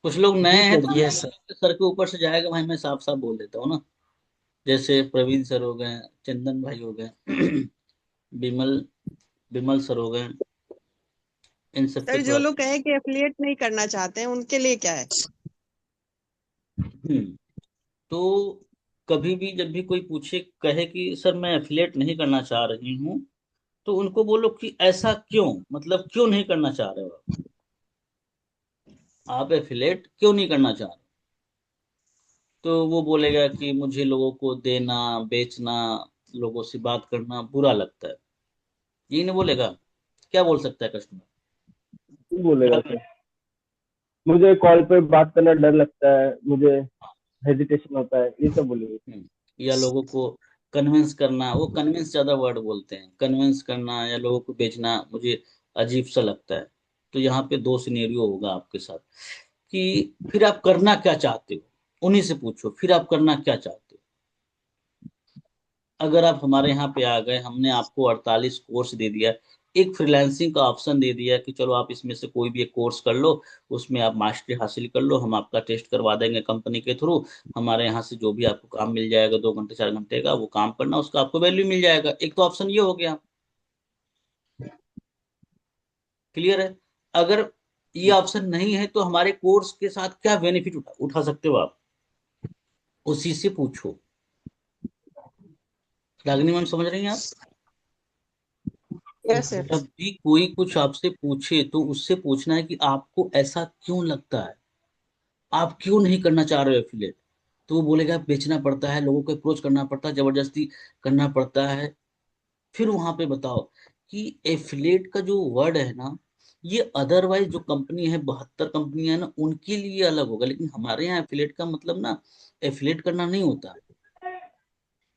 कुछ लोग नए जी हैं सर तो जी। यस कुछ सर। लोग के सर के ऊपर से जाएगा, भाई मैं साफ साफ बोल देता हूँ ना। जैसे प्रवीण सर हो गए, चंदन भाई हो गए, बिमल बिमल सर हो गए, इन सब के सर जो थोड़ा। लोग कहे कि एफिलिएट नहीं करना चाहते हैं उनके लिए क्या है? हम्म तो कभी भी जब भी कोई पूछे कहे कि सर मैं एफिलेट नहीं करना चाह रही हूँ, तो उनको बोलो कि ऐसा क्यों, मतलब क्यों नहीं करना चाह रहे हो आप एफिलेट क्यों नहीं करना चाह रहे? तो वो बोलेगा कि मुझे लोगों को देना, बेचना, लोगों से बात करना बुरा लगता है। ये नहीं बोलेगा? क्या बोल सकता है कस्टमर? क्यों क्या बोलेगा कर- सर? मुझे कॉल पे बात करना डर लगता है, मुझे हेजिटेशन होता है, ये सब बोलेगा। या लोगों को कन्विंस करना, वो कन्विंस ज्यादा वर्ड बोलते हैं, कन्विंस करना या लोगों को बेचना मुझे अजीब सा लगता है। तो यहाँ पे दो सिनेरियो होगा आपके साथ कि फिर आप करना क्या चाहते हो, उन्हीं से पूछो फिर आप करना क्या चाहते हो। अगर आप हमारे यहाँ पे आ गए, हमने आपको 48 कोर्स दे दिया, एक फ्रीलांसिंग का ऑप्शन दे दिया कि चलो आप इसमें से कोई भी एक कोर्स कर लो, उसमें आप मास्टरी हासिल कर लो, हम आपका टेस्ट करवा देंगे कंपनी के थ्रू, हमारे यहाँ से जो भी आपको काम मिल जाएगा 2 घंटे 4 घंटे का, वो काम करना, उसका आपको वैल्यू मिल जाएगा। एक तो ऑप्शन ये हो गया। क्लियर है? अगर ये ऑप्शन नहीं है तो हमारे कोर्स के साथ क्या बेनिफिट उठा सकते हो आप, उसी से पूछो। रागिनी मैम समझ रही हैं आप? Yes sir. जब भी कोई कुछ आपसे पूछे तो उससे पूछना है कि आपको ऐसा क्यों लगता है, आप क्यों नहीं करना चाह रहे हो एफिलिएट। तो वो बोलेगा बेचना पड़ता है, लोगों को अप्रोच करना पड़ता है, जबरदस्ती करना पड़ता है। फिर वहां पे बताओ कि एफिलिएट का जो वर्ड है ना, ये अदरवाइज जो कंपनी है 72 कंपनियां ना, उनके लिए अलग होगा, लेकिन हमारे यहाँ एफिलिएट का मतलब ना एफिलिएट करना नहीं होता।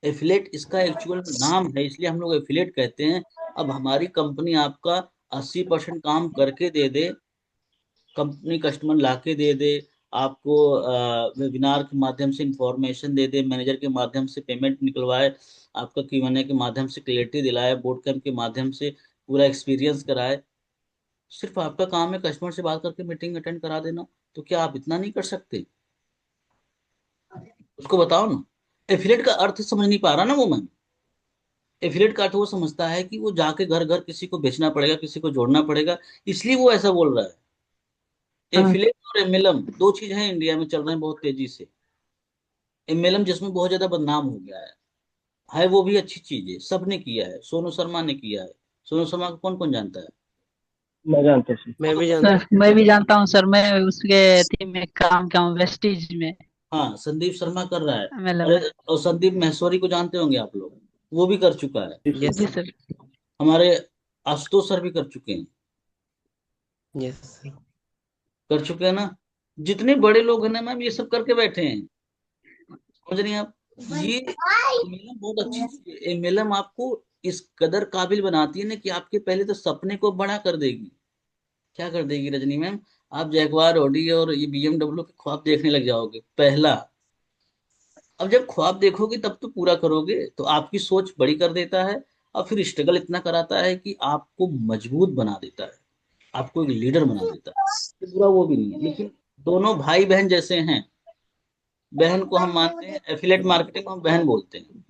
एफिलेट इसका एक्चुअल नाम है, इसलिए हम लोग एफिलेट कहते हैं। अब हमारी कंपनी आपका 80% काम करके दे दे, कंपनी कस्टमर लाके दे दे, आपको वेबिनार के माध्यम से इंफॉर्मेशन दे दे, मैनेजर के माध्यम से पेमेंट निकलवाए, आपका Q&A के माध्यम से क्लियरिटी दिलाए, बोर्ड कैम्प के माध्यम से पूरा एक्सपीरियंस कराए। सिर्फ आपका काम है कस्टमर से बात करके मीटिंग अटेंड करा देना। तो क्या आप इतना नहीं कर सकते? उसको बताओ ना। एफिलेट का अर्थ समझ नहीं पा रहा ना वो मैम। एफिलेट का अर्थ वो समझता है कि वो जाके घर घर किसी को बेचना पड़ेगा, किसी को जोड़ना पड़ेगा, इसलिए वो ऐसा बोल रहा है। हाँ। एफिलेट और एमएलएम दो चीज हैं, इंडिया में चल रहे हैं बहुत तेजी से। एमएलएम जिसमें बहुत ज्यादा बदनाम हो गया है वो भी अच्छी चीज है, सबने किया है, सोनू शर्मा ने किया है। सोनू शर्मा को कौन कौन जानता है? मैं जानता हूँ सर। मैं भी जानता सर हूँ। मैं भी जानता हूँ सर, मैं उसके टीम में काम किया हूँ, वेस्टीज में। हाँ, संदीप शर्मा कर रहा है। एमएलएम अरे, में। और संदीप महेश्वरी को जानते होंगे आप लोग, वो भी कर चुका है। जी यस जी सर। सर। सर। हमारे आशुतोष सर भी कर चुके हैं। Yes sir. कर चुके हैं ना। जितने बड़े लोग हैं ना मैम, ये सब करके बैठे हैं। समझ रही हैं आप? ये एमएलएम बहुत अच्छी चीज है। एमएलएम आपको इस कदर काबिल बनाती है ना कि आपके पहले तो सपने को बड़ा कर देगी। क्या कर देगी रजनी मैम? आप जैगवार, ऑडी और ये BMW के ख्वाब देखने लग जाओगे पहला। अब जब ख्वाब देखोगे तब तो पूरा करोगे, तो आपकी सोच बड़ी कर देता है। और फिर स्ट्रगल इतना कराता है कि आपको मजबूत बना देता है, आपको एक लीडर बना देता है। तो बुरा वो भी नहीं है, लेकिन दोनों भाई बहन जैसे हैं। बहन को हम मानते हैं, एफिलेट मार्केटिंग को हम बहन बोलते हैं,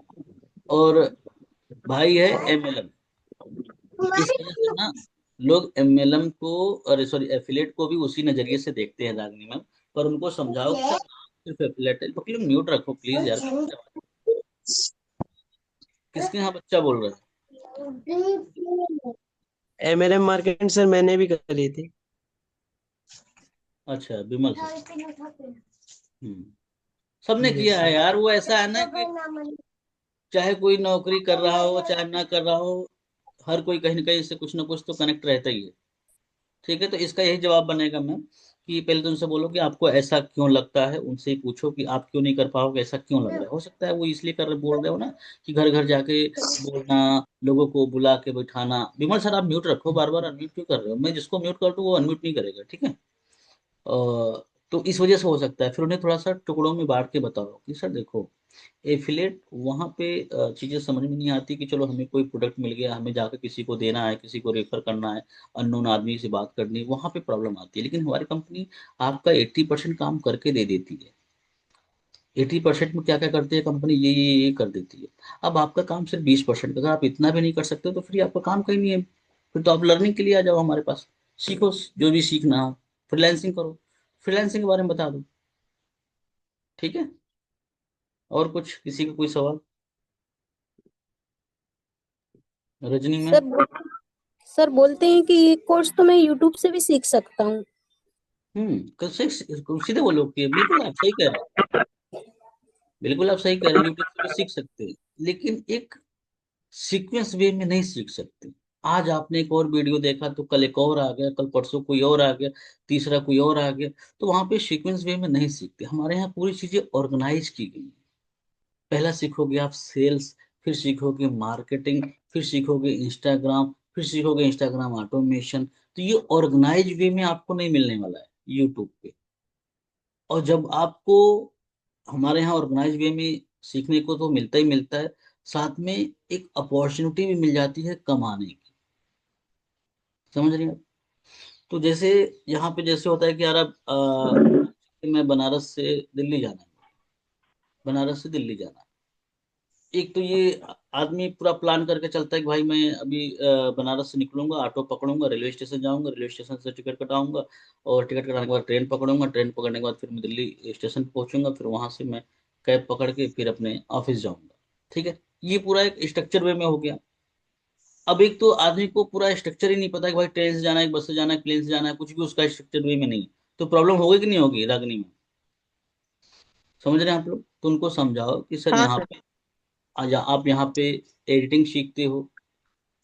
और भाई है एमएलएम। इस वजह से ना लोग एमएलएम को, अरे सॉरी, एफिलेट को भी उसी नजरिए से देखते हैं रागनी मैम। पर उनको समझाओ कि सर सिर्फ एफिलेट है। पकड़ो, म्यूट रखो प्लीज यार। किसके यहाँ बच्चा बोल रहा है? MLM मार्केटिंग सर मैंने भी करी थी। अच्छा, विमल सर। सबने यस किया है सर। यार। वो ऐसा है ना कि चाहे कोई नौकरी कर रहा हो चाहे ना कर रहा हो, हर कोई कहीं ना कहीं से कुछ ना कुछ तो कनेक्ट रहता ही है। ठीक है, तो इसका यही जवाब बनेगा मैम कि पहले तो उनसे बोलो कि आपको ऐसा क्यों लगता है, उनसे ही पूछो कि आप क्यों नहीं कर पाओगे, ऐसा क्यों लग रहा है। हो सकता है वो इसलिए कर बोल रहे हो ना कि घर घर जाके बोलना, लोगों को बुला के बैठाना। विमल सर आप म्यूट रखो, बार बार अनम्यूट क्यों कर रहे हो? मैं जिसको म्यूट कर दूं वो अनम्यूट नहीं करेगा, ठीक है? तो इस वजह से हो सकता है। फिर उन्हें थोड़ा सा टुकड़ों में बांट के बताओ कि सर देखो, एफिलेट वहां पे चीजें समझ में नहीं आती कि चलो हमें कोई प्रोडक्ट मिल गया, हमें जाकर किसी को देना है, किसी को रेफर करना है, अननोन आदमी से बात करनी है, वहां पे प्रॉब्लम आती है। लेकिन हमारी कंपनी आपका 80% काम करके दे देती है। 80% में क्या क्या करती है कंपनी, ये कर देती है। अब आपका काम सिर्फ 20%, अगर आप इतना भी नहीं कर सकते तो फिर आपका काम कहीं नहीं है। फिर तो आप लर्निंग के लिए आ जाओ हमारे पास, सीखो जो भी सीखना हो, फ्रीलांसिंग करो, फ्रीलांसिंग के बारे में बता दो। ठीक है? और कुछ किसी का कोई सवाल? रजनी मैम। सर सर बोलते हैं कि ये कोर्स तो मैं यूट्यूब से भी सीख सकता हूँ। कैसे? सीधे बोलो कि बिल्कुल आप सही कह रहे हैं। बिल्कुल आप सही कह रहे हैं, यूट्यूब से भी सीख सकते हैं, लेकिन एक सीक्वेंस वे में नहीं सीख सकते। आज आपने एक और वीडियो देखा तो कल एक और आ गया, कल परसों कोई और आ गया, तीसरा कोई और आ गया। तो वहां पे सीक्वेंस वे में नहीं सीखते। हमारे यहाँ पूरी चीजें ऑर्गेनाइज की गई हैं। पहला सीखोगे आप सेल्स, फिर सीखोगे मार्केटिंग, फिर सीखोगे इंस्टाग्राम, फिर सीखोगे इंस्टाग्राम ऑटोमेशन। तो ये ऑर्गेनाइज वे में आपको नहीं मिलने वाला है यूट्यूब पे। और जब आपको हमारे यहाँ ऑर्गेनाइज वे में सीखने को तो मिलता ही मिलता है, साथ में एक अपॉर्चुनिटी भी मिल जाती है कमाने की। समझ रही हैं आप? तो जैसे यहाँ पे जैसे होता है कि यार अब मैं बनारस से दिल्ली जाना है, बनारस से दिल्ली जाना है। एक तो ये आदमी पूरा प्लान करके चलता है कि भाई मैं अभी बनारस से निकलूंगा, ऑटो पकड़ूंगा, रेलवे स्टेशन जाऊंगा, रेलवे स्टेशन से टिकट कटाऊंगा, और टिकट कटाने के बाद ट्रेन पकड़ूंगा, ट्रेन पकड़ने के बाद फिर मैं दिल्ली स्टेशन पहुंचूंगा, फिर वहां से मैं कैब पकड़ के फिर अपने ऑफिस जाऊंगा। ठीक है, ये पूरा एक स्ट्रक्चर वे में हो गया। अब एक तो आदमी को पूरा स्ट्रक्चर ही नहीं पता कि भाई ट्रेन से जाना है, बस से जाना है, प्लेन से जाना है, कुछ भी उसका स्ट्रक्चर वे में नहीं है। तो प्रॉब्लम होगी कि नहीं होगी रागनी में? समझ रहे हैं आप लोग? तो उनको समझाओ कि सर हाँ यहाँ सर। पे आप यहाँ पे एडिटिंग सीखते हो,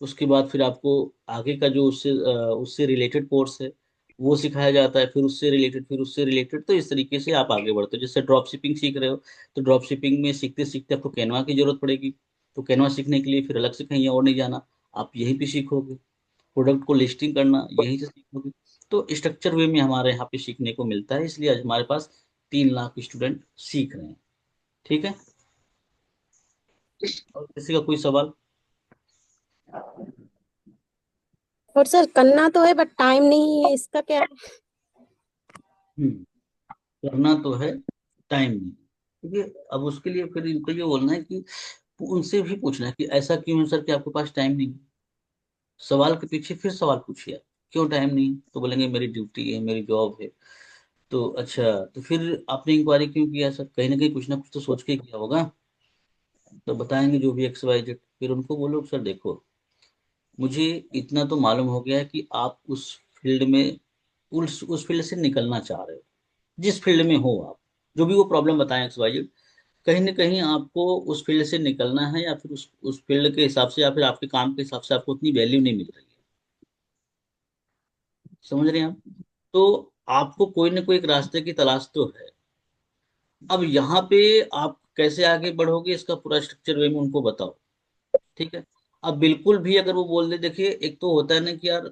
उसके बाद फिर आपको आगे का जो उससे रिलेटेड कोर्स है वो सिखाया जाता है, फिर उससे रिलेटेड, फिर उससे रिलेटेड। तो इस तरीके से आप आगे बढ़ते हो। जैसे ड्रॉप शिपिंग सीख रहे हो, तो ड्रॉप शिपिंग में सीखते सीखते आपको कैनवा की जरूरत पड़ेगी। तो कैनवा सीखने के लिए फिर अलग से कहीं और नहीं जाना, आप यहीं पे सीखोगे। प्रोडक्ट को लिस्टिंग करना यहीं से सीखोगे। तो स्ट्रक्चर वे में हमारे यहाँ पे सीखने को मिलता है, इसलिए आज हमारे पास 3 लाख स्टूडेंट सीख रहे हैं। ठीक है, और किसी का कोई सवाल? और सर करना तो है बट टाइम नहीं है, इसका क्या? हम्म करना तो है, टाइम नहीं। क्योंकि अब उसके लिए फिर इनको ये बोलना है कि उनसे भी पूछना है कि ऐसा क्यों है सर कि आपके पास टाइम नहीं है। सवाल के पीछे फिर सवाल पूछिए आप, क्यों टाइम नहीं है? तो बोलेंगे मेरी ड्यूटी है, मेरी जॉब है। तो अच्छा, तो फिर आपने इंक्वायरी क्यों किया सर? कहीं ना कुछ तो सोच के किया होगा। तो बताएंगे जो भी एक्स वाई जेड। फिर उनको बोलो सर देखो, मुझे इतना तो मालूम हो गया है कि आप उस फील्ड में, उस फील्ड से निकलना चाह रहे हो। जिस फील्ड में हो आप, जो भी वो प्रॉब्लम बताएं एक्स वाई जेड, कहीं ना कहीं आपको उस फील्ड से निकलना है, या फिर उस फील्ड के हिसाब से या फिर आपके काम के हिसाब से आपको उतनी वैल्यू नहीं मिल रही है। समझ रहे हैं आप? तो आपको कोई ना कोई एक रास्ते की तलाश तो है। अब यहाँ पे आप कैसे आगे बढ़ोगे इसका पूरा स्ट्रक्चर वे में उनको बताओ। ठीक है। अब बिल्कुल भी अगर वो बोल दे, देखिए एक तो होता है ना कि यार,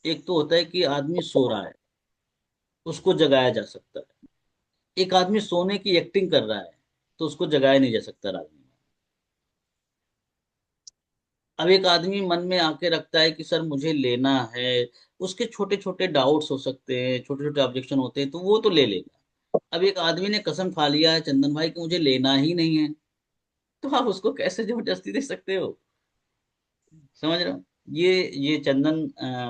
एक तो होता है कि आदमी सो रहा है, उसको जगाया जा सकता है। एक आदमी सोने की एक्टिंग कर रहा है, तो उसको जगाया नहीं जा सकता रात में। अब एक आदमी मन में आके रखता है कि सर मुझे लेना है, उसके छोटे छोटे डाउट्स हो सकते हैं, छोटे छोटे ऑब्जेक्शन होते हैं, तो वो तो ले लेगा। अब एक आदमी ने कसम खा लिया है चंदन भाई कि मुझे लेना ही नहीं है, तो आप उसको कैसे जबरदस्ती दे सकते हो? समझ रहे हो? ये चंदन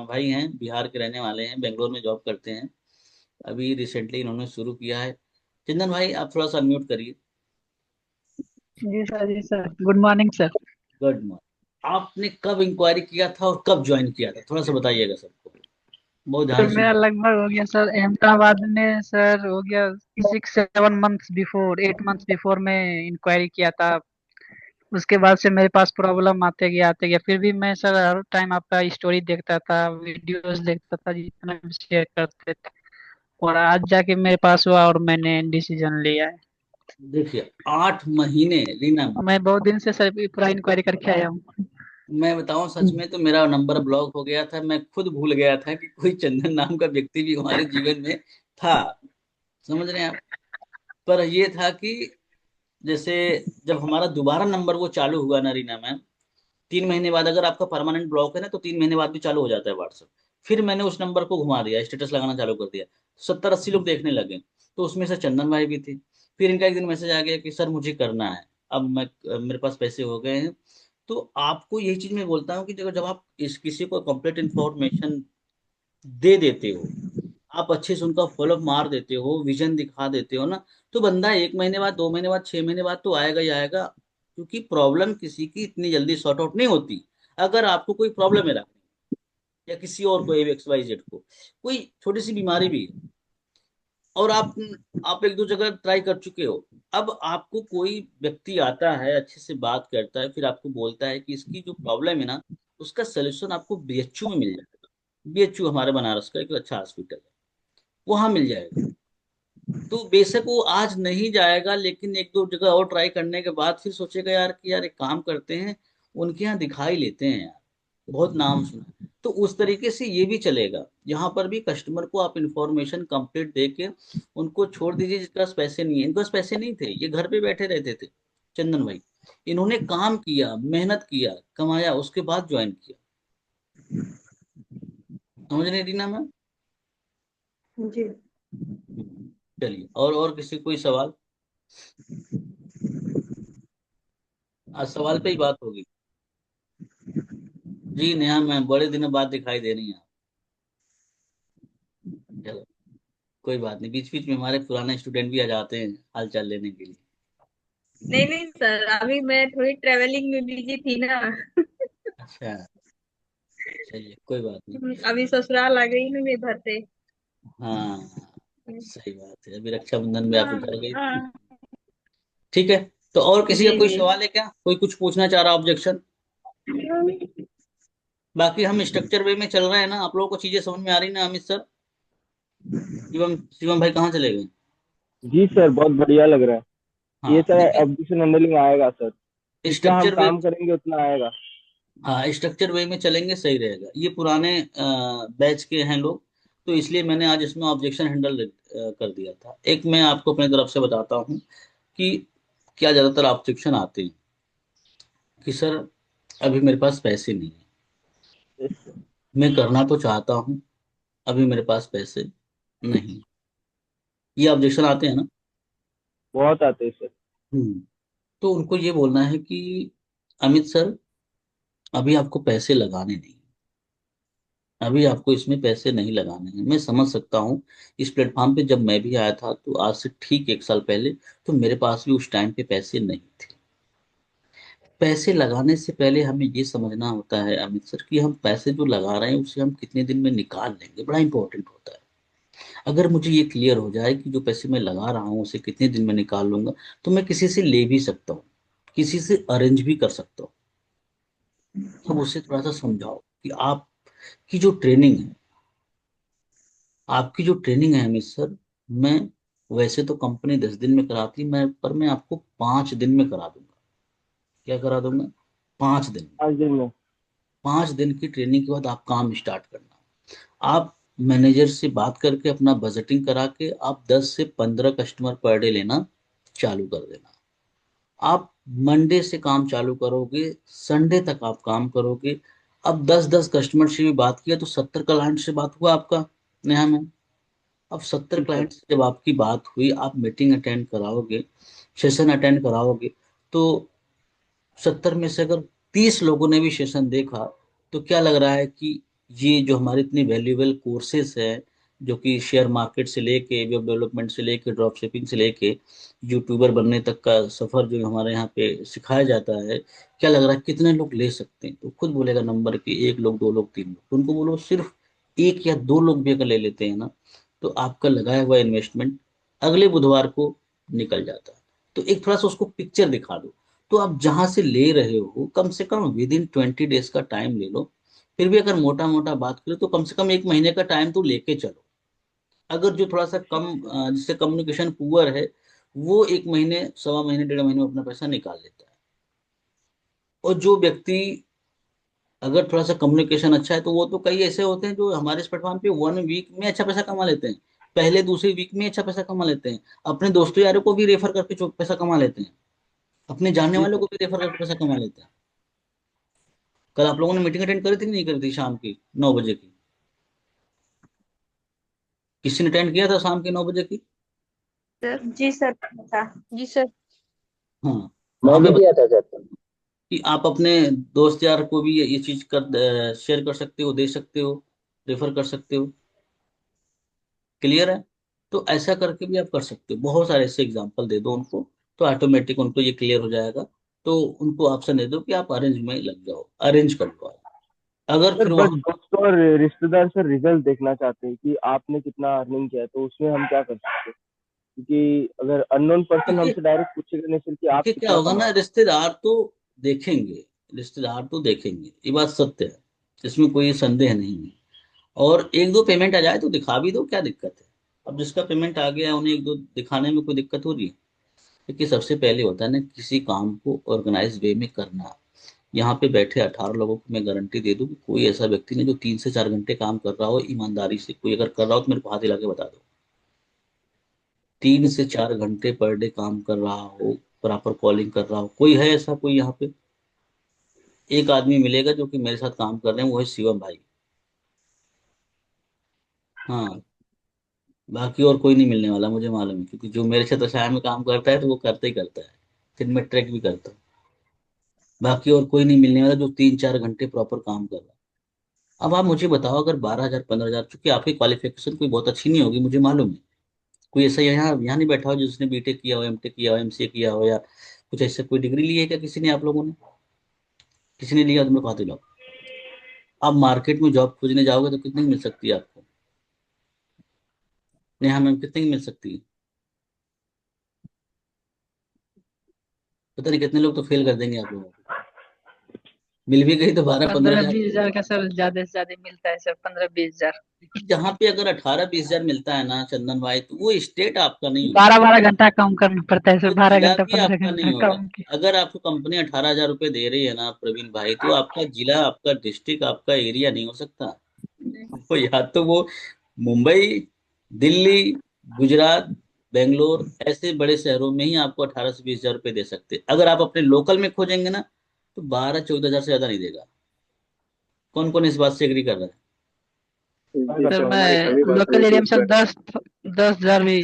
भाई हैं, बिहार के रहने वाले हैं, बेंगलोर में जॉब करते हैं। अभी रिसेंटली इन्होंने शुरू किया है। चंदन भाई आप थोड़ा सा म्यूट करिए। जी सर, जी sir, good morning sir. Good morning. आपने कब इंक्वायरी किया था और कब ज्वाइन किया था, थोड़ा सा बताइएगा सबको, बहुत सर ध्यान से मेरा सुनिए। लगभग हो गया सर, अहमदाबाद में सर हो गया 6-7 मंथ्स बिफोर, 8 मंथ्स बिफोर मैं इंक्वायरी किया था। उसके बाद से मेरे पास प्रॉब्लम आते गया, फिर भी मैं सर हर टाइम आपका स्टोरी देखता था, वीडियोस देखता था जितना भी शेयर करते थे, और आज जाके मेरे पास हुआ और मैंने डिसीजन लिया है। देखिए 8 महीने, रीना मैम, मैं बहुत दिन से सर पूरा इंक्वायरी करके आया हूँ। मैं बताऊं सच में तो मेरा नंबर ब्लॉक हो गया था। मैं खुद भूल गया था कि कोई चंदन नाम का व्यक्ति भी हमारे जीवन में था। समझ रहे हैं आप? पर ये था कि जैसे जब हमारा दोबारा नंबर वो चालू हुआ ना रीना मैम, 3 महीने बाद, अगर आपका परमानेंट ब्लॉक है ना तो 3 महीने बाद भी चालू हो जाता है व्हाट्सएप। फिर मैंने उस नंबर को घुमा दिया, स्टेटस लगाना चालू कर दिया, 70-80 लोग देखने लगे। तो उसमें से चंदन भाई भी थे। फिर इनका एक दिन मैसेज आ गया कि सर मुझे करना है, अब मैं मेरे पास पैसे हो गए हैं। तो आपको यही चीज मैं बोलता हूँ कि जब जब आप इस किसी को कंप्लीट इंफॉर्मेशन दे देते हो, आप अच्छे से उनका फॉलोअप मार देते हो, विजन दिखा देते हो ना, तो बंदा 1 महीने बाद, 2 महीने बाद, 6 महीने बाद तो आएगा ही आएगा। क्योंकि प्रॉब्लम किसी की इतनी जल्दी सॉर्ट आउट नहीं होती। अगर आपको कोई प्रॉब्लम है या किसी और को, XYZ को कोई छोटी सी बीमारी भी है, और आप एक दो जगह ट्राई कर चुके हो, अब आपको कोई व्यक्ति आता है, अच्छे से बात करता है, फिर आपको बोलता है कि इसकी जो प्रॉब्लम है ना, उसका सोल्यूशन आपको BHU में मिल जाएगा। BHU हमारे बनारस का एक अच्छा हॉस्पिटल है, वहां मिल जाएगा। तो बेशक वो आज नहीं जाएगा, लेकिन एक दो जगह और ट्राई करने के बाद फिर सोचेगा यार कि यार एक काम करते हैं, उनके यहाँ दिखाई लेते हैं यार, बहुत नाम सुना है। तो उस तरीके से ये भी चलेगा। यहाँ पर भी कस्टमर को आप इंफॉर्मेशन कंप्लीट दे के उनको छोड़ दीजिए। जिसके पास पैसे नहीं है, इनके पास पैसे नहीं थे, ये घर पे बैठे रहते थे चंदन भाई, इन्होंने काम किया, मेहनत किया, कमाया, उसके बाद ज्वाइन किया। समझ रहे रीना मैम? जी। चलिए, और किसी कोई सवाल? आज सवाल पे ही बात होगी। जी नेहा मैम, बड़े दिनों बाद दिखाई दे रही हैं आप। चलो, कोई बात नहीं, बीच बीच में हमारे पुराने स्टूडेंट भी आ जाते हैं हाल चाल लेने के लिए। नहीं नहीं सर, अभी मैं थोड़ी ट्रेवलिंग में बिजी थी ना। अच्छा, चलिए कोई बात नहीं। अभी ससुराल आ गई ना मैं इधर से। हाँ, सही बात है, अभी रक्षाबंधन में आप हाँ उधर गई थी। हाँ। ठीक है। तो और किसी जी का कोई जी। सवाल है क्या? कोई कुछ पूछना चाह रहा, ऑब्जेक्शन? बाकी हम स्ट्रक्चर वे में चल रहे हैं ना, आप लोगों को चीजें समझ में आ रही ना अमित सर? शिवम शिवम भाई कहाँ चले गए? जी सर, बहुत बढ़िया लग रहा है ये हाँ सर। देखिए, एप्लीकेशन हैंडलिंग आएगा सर, जितना हम स्ट्रक्चर वे, काम करेंगे उतना आएगा। हाँ स्ट्रक्चर वे में चलेंगे, सही रहेगा। ये पुराने बैच के हैं लोग, तो इसलिए मैंने आज इसमें ऑब्जेक्शन हैंडल कर दिया था। एक मैं आपको अपनी तरफ से बताता हूँ कि क्या ज्यादातर ऑब्जेक्शन आते हैं कि सर अभी मेरे पास पैसे नहीं है, यस सर। मैं करना तो चाहता हूँ, अभी मेरे पास पैसे नहीं। ये ऑब्जेक्शन आते हैं ना? बहुत आते हैं सर। तो उनको ये बोलना है कि अमित सर, अभी आपको पैसे लगाने नहीं, अभी आपको इसमें पैसे नहीं लगाने हैं। मैं समझ सकता हूँ, इस प्लेटफॉर्म पे जब मैं भी आया था तो आज से ठीक 1 साल पहले, तो मेरे पास भी उस टाइम पे पैसे नहीं थे। पैसे लगाने से पहले हमें ये समझना होता है अमित सर कि हम पैसे जो लगा रहे हैं उसे हम कितने दिन में निकाल लेंगे, बड़ा इंपॉर्टेंट होता है। अगर मुझे ये क्लियर हो जाए कि जो पैसे मैं लगा रहा हूँ उसे कितने दिन में निकाल लूंगा, तो मैं किसी से ले भी सकता हूँ, किसी से अरेंज भी कर सकता हूँ। तब उसे थोड़ा सा समझाओ कि आपकी जो ट्रेनिंग है, आपकी जो ट्रेनिंग है अमित सर, मैं वैसे तो कंपनी 10 दिन में कराती, मैं पर मैं आपको 5 दिन में करा दूंगा। क्या करा दूंगा? 5 दिन में। 5 दिन में। 5 दिन की ट्रेनिंग के बाद आप काम स्टार्ट करना। आप मैनेजर से बात करके अपना बजटिंग करा के आप 10 से 15 कस्टमर पर डे लेना चालू कर देना। आप मंडे से काम चालू करोगे, संडे तक आप काम करोगे। अब 10-10 कस्टमर से भी बात किया तो 70 क्लाइंट से बात हुआ आपका, नेहा में। अब सत्तर जी सर। क्लाइंट से जब आपकी बात हुई, आप मीटिंग अटेंड कराओगे, सेशन अटेंड कराओगे, तो 70 में से अगर 30 लोगों ने भी सेशन देखा, तो क्या लग रहा है कि ये जो हमारे इतनी वैल्यूएबल कोर्सेस है, जो कि शेयर मार्केट से लेके वेब डेवलपमेंट से लेके ड्रॉप शिपिंग से लेके यूट्यूबर बनने तक का सफर जो हमारे यहाँ पे सिखाया जाता है, क्या लग रहा है कितने लोग ले सकते हैं? तो खुद बोलेगा नंबर कि 1 लोग, 2 लोग, 3 लोग। तो उनको बोलो सिर्फ 1 या 2 लोग भी अगर ले लेते हैं ना, तो आपका लगाया हुआ इन्वेस्टमेंट अगले बुधवार को निकल जाता है। तो एक थोड़ा सा उसको पिक्चर दिखा दो। तो आप जहां से ले रहे हो, कम से कम विद इन 20 डेज का टाइम ले लो। फिर भी अगर मोटा मोटा बात करें तो कम से कम 1 महीने का टाइम तो लेके चलो। अगर जो थोड़ा सा कम जिससे कम्युनिकेशन पुअर है, वो 1 महीने, 1.25 महीने, 1.5 महीने में अपना पैसा निकाल लेता है। और जो व्यक्ति अगर थोड़ा सा कम्युनिकेशन अच्छा है, तो वो तो कई ऐसे होते हैं जो हमारे इस प्लेटफॉर्म पे 1 वीक में अच्छा पैसा कमा लेते हैं, पहले दूसरी वीक में अच्छा पैसा कमा लेते हैं, अपने दोस्तों यारों को भी रेफर करके पैसा कमा लेते हैं, अपने जानने जी वालों सर। को भी रेफर करके पैसा कमा लेते हैं। कल आप लोगों ने मीटिंग अटेंड करी थी कि नहीं करी थी, शाम की 9 बजे की? किसी ने अटेंड किया था शाम के 9 बजे की? सर जी सर था। जी सर। हाँ। मैं वहां पे भी किया था सर। कि आप अपने दोस्त यार को भी ये चीज कर शेयर कर सकते हो, दे सकते हो, रेफर कर सकते हो। क्लियर है? तो ऐसा करके भी आप कर सकते हो, बहुत सारे ऐसे एग्जांपल दे दो उनको, तो ऑटोमेटिक उनको ये क्लियर हो जाएगा। तो उनको ऑप्शन दे दो कि आप अरेंज में लग जाओ, अरेंज कर लो आप। अगर सर फिर बस वहां दोस्त और रिश्तेदार सर रिजल्ट देखना चाहते हैं कि आपने कितना अर्निंग किया है, तो उसमें हम क्या कर सकते हैं? क्योंकि अगर अननोन पर्सन देखिए, हमसे डायरेक्ट पूछेगा नहीं सर कि आप देखिए क्या कितना होगा कमा ना, रहे रिश्तेदार तो देखेंगे, रिश्तेदार तो देखेंगे, ये बात सत्य है, इसमें कोई संदेह नहीं है। और एक दो पेमेंट आ जाए तो दिखा भी दो, क्या दिक्कत है? अब जिसका पेमेंट आ गया है उन्हें एक दो दिखाने में कोई दिक्कत हो रही है? क्योंकि सबसे पहले होता है ना किसी काम को ऑर्गेनाइज वे में करना। यहाँ पे बैठे 18 लोगों को मैं गारंटी दे दूं कि कोई ऐसा व्यक्ति नहीं जो 3 से 4 घंटे काम कर रहा हो ईमानदारी से। कोई अगर कर रहा हो तो मेरे को हाथ हिला के बता दो। 3 से 4 घंटे पर डे काम कर रहा हो, प्रॉपर कॉलिंग कर रहा हो, कोई है ऐसा? कोई यहाँ पे एक आदमी मिलेगा जो कि मेरे साथ काम कर रहे हैं, वो है शिवम भाई। हाँ, बाकी और कोई नहीं मिलने वाला, मुझे मालूम है, क्योंकि जो मेरे छत्र छाया में काम करता है तो वो करता ही करता है, फिर मैं ट्रैक भी करता हूँ। बाकी और कोई नहीं मिलने वाला जो 3 4 घंटे प्रॉपर काम कर रहा है। अब आप मुझे बताओ, अगर 12,000 15,000, चूंकि आपकी क्वालिफिकेशन कोई बहुत अच्छी नहीं होगी मुझे मालूम है, कोई ऐसा यहाँ यहाँ नहीं बैठा हो जिसने बीटेक किया हो, एमटेक किया हो, एमसीए किया हो, या कुछ ऐसा कोई डिग्री ली है क्या किसी ने? आप लोगों ने किसी ने लिया? तुम लोग खाते लो। आप मार्केट में जॉब खोजने जाओगे तो कितनी मिल सकती है आपको? नेहा मैम, कितनी की मिल सकती है? पता नहीं कितने लोग तो फेल कर देंगे आप लोगों को। मिल भी गई तो 12 15 पंद्रह हजार बीस हजार का सर ज्यादा से ज्यादा मिलता है सर, 15-20 हजार। लेकिन जहाँ पे अगर 18 20 हजार मिलता है ना चंदन भाई, तो वो स्टेट आपका नहीं होगा, 12-12 घंटा काम करना पड़ता है सर, वो बारह जिला घंटा भी पंद्रह आपका नहीं घंटा होगा। काम के। अगर आपको कंपनी 18,000 रुपये दे रही है ना प्रवीण भाई, तो आपका जिला, आपका डिस्ट्रिक्ट, आपका एरिया नहीं हो सकता। वो या तो वो मुंबई, दिल्ली, गुजरात, बेंगलोर, ऐसे बड़े शहरों में ही आपको 18 से 20 हजार रुपये दे सकते हैं। अगर आप अपने लोकल में खोजेंगे ना, तो 12 14 हजार से ज्यादा नहीं देगा। कौन कौन इस बात से एग्री कर रहा है? सर मैं लोकल एरिया में सर 10-10 हजार भी।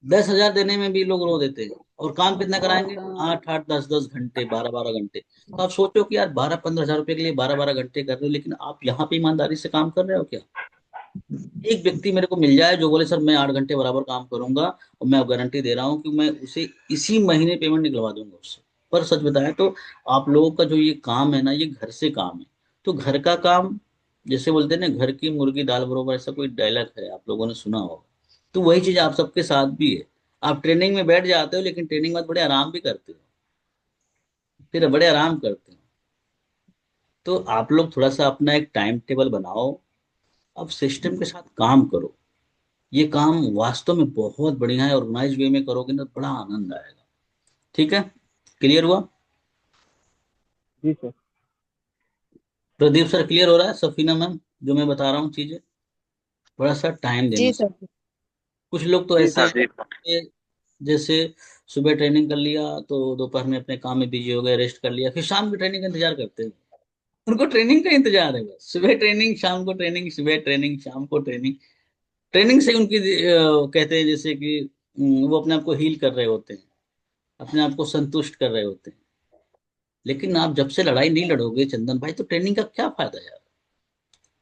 10,000 देने में भी लोग रो देते हैं, और काम कितना कराएंगे? 8 8 10 10 घंटे, 12 12 घंटे। तो आप सोचो कि यार 12 15 हजार रुपए के लिए 12 12 घंटे कर रहे हो, लेकिन आप यहाँ पे ईमानदारी से काम कर रहे हो क्या? एक व्यक्ति मेरे को मिल जाए जो बोले सर मैं 8 घंटे बराबर काम करूंगा, और मैं गारंटी दे रहा हूँ कि मैं उसे इसी महीने पेमेंट निकलवा दूंगा उससे। पर सच बताएं तो आप लोगों का जो ये काम है ना, ये घर से काम है। तो घर का काम, जैसे बोलते हैं ना, घर की मुर्गी दाल बरोबर, ऐसा कोई डायलॉग है, आप लोगों ने सुना होगा। तो वही चीज आप सबके साथ भी है। आप ट्रेनिंग में बैठ जाते हो, लेकिन ट्रेनिंग में बड़े आराम भी करते हो, फिर बड़े आराम करते हो। तो आप लोग थोड़ा सा अपना एक टाइम टेबल बनाओ, अब सिस्टम के साथ काम करो। ये काम वास्तव में बहुत बढ़िया है, ऑर्गेनाइज वे में करोगे ना बड़ा आनंद आएगा। ठीक है? क्लियर हुआ? जी सर। प्रदीप सर क्लियर हो रहा है? सफीना मैम, जो मैं बता रहा हूँ चीजें, थोड़ा सा टाइम देना जी सर। सर। कुछ लोग तो ऐसे हैं कि जैसे सुबह ट्रेनिंग कर लिया तो दोपहर में अपने काम में बिजी हो गए, रेस्ट कर लिया, फिर शाम की ट्रेनिंग का इंतजार करते हैं। उनको ट्रेनिंग का इंतजार है बस, सुबह ट्रेनिंग, शाम को ट्रेनिंग, सुबह ट्रेनिंग, शाम को ट्रेनिंग। ट्रेनिंग से उनकी कहते हैं जैसे कि वो अपने आप को हील कर रहे होते हैं, अपने आप को संतुष्ट कर रहे होते हैं। लेकिन आप जब से लड़ाई नहीं लड़ोगे चंदन भाई, तो ट्रेनिंग का क्या फायदा यार?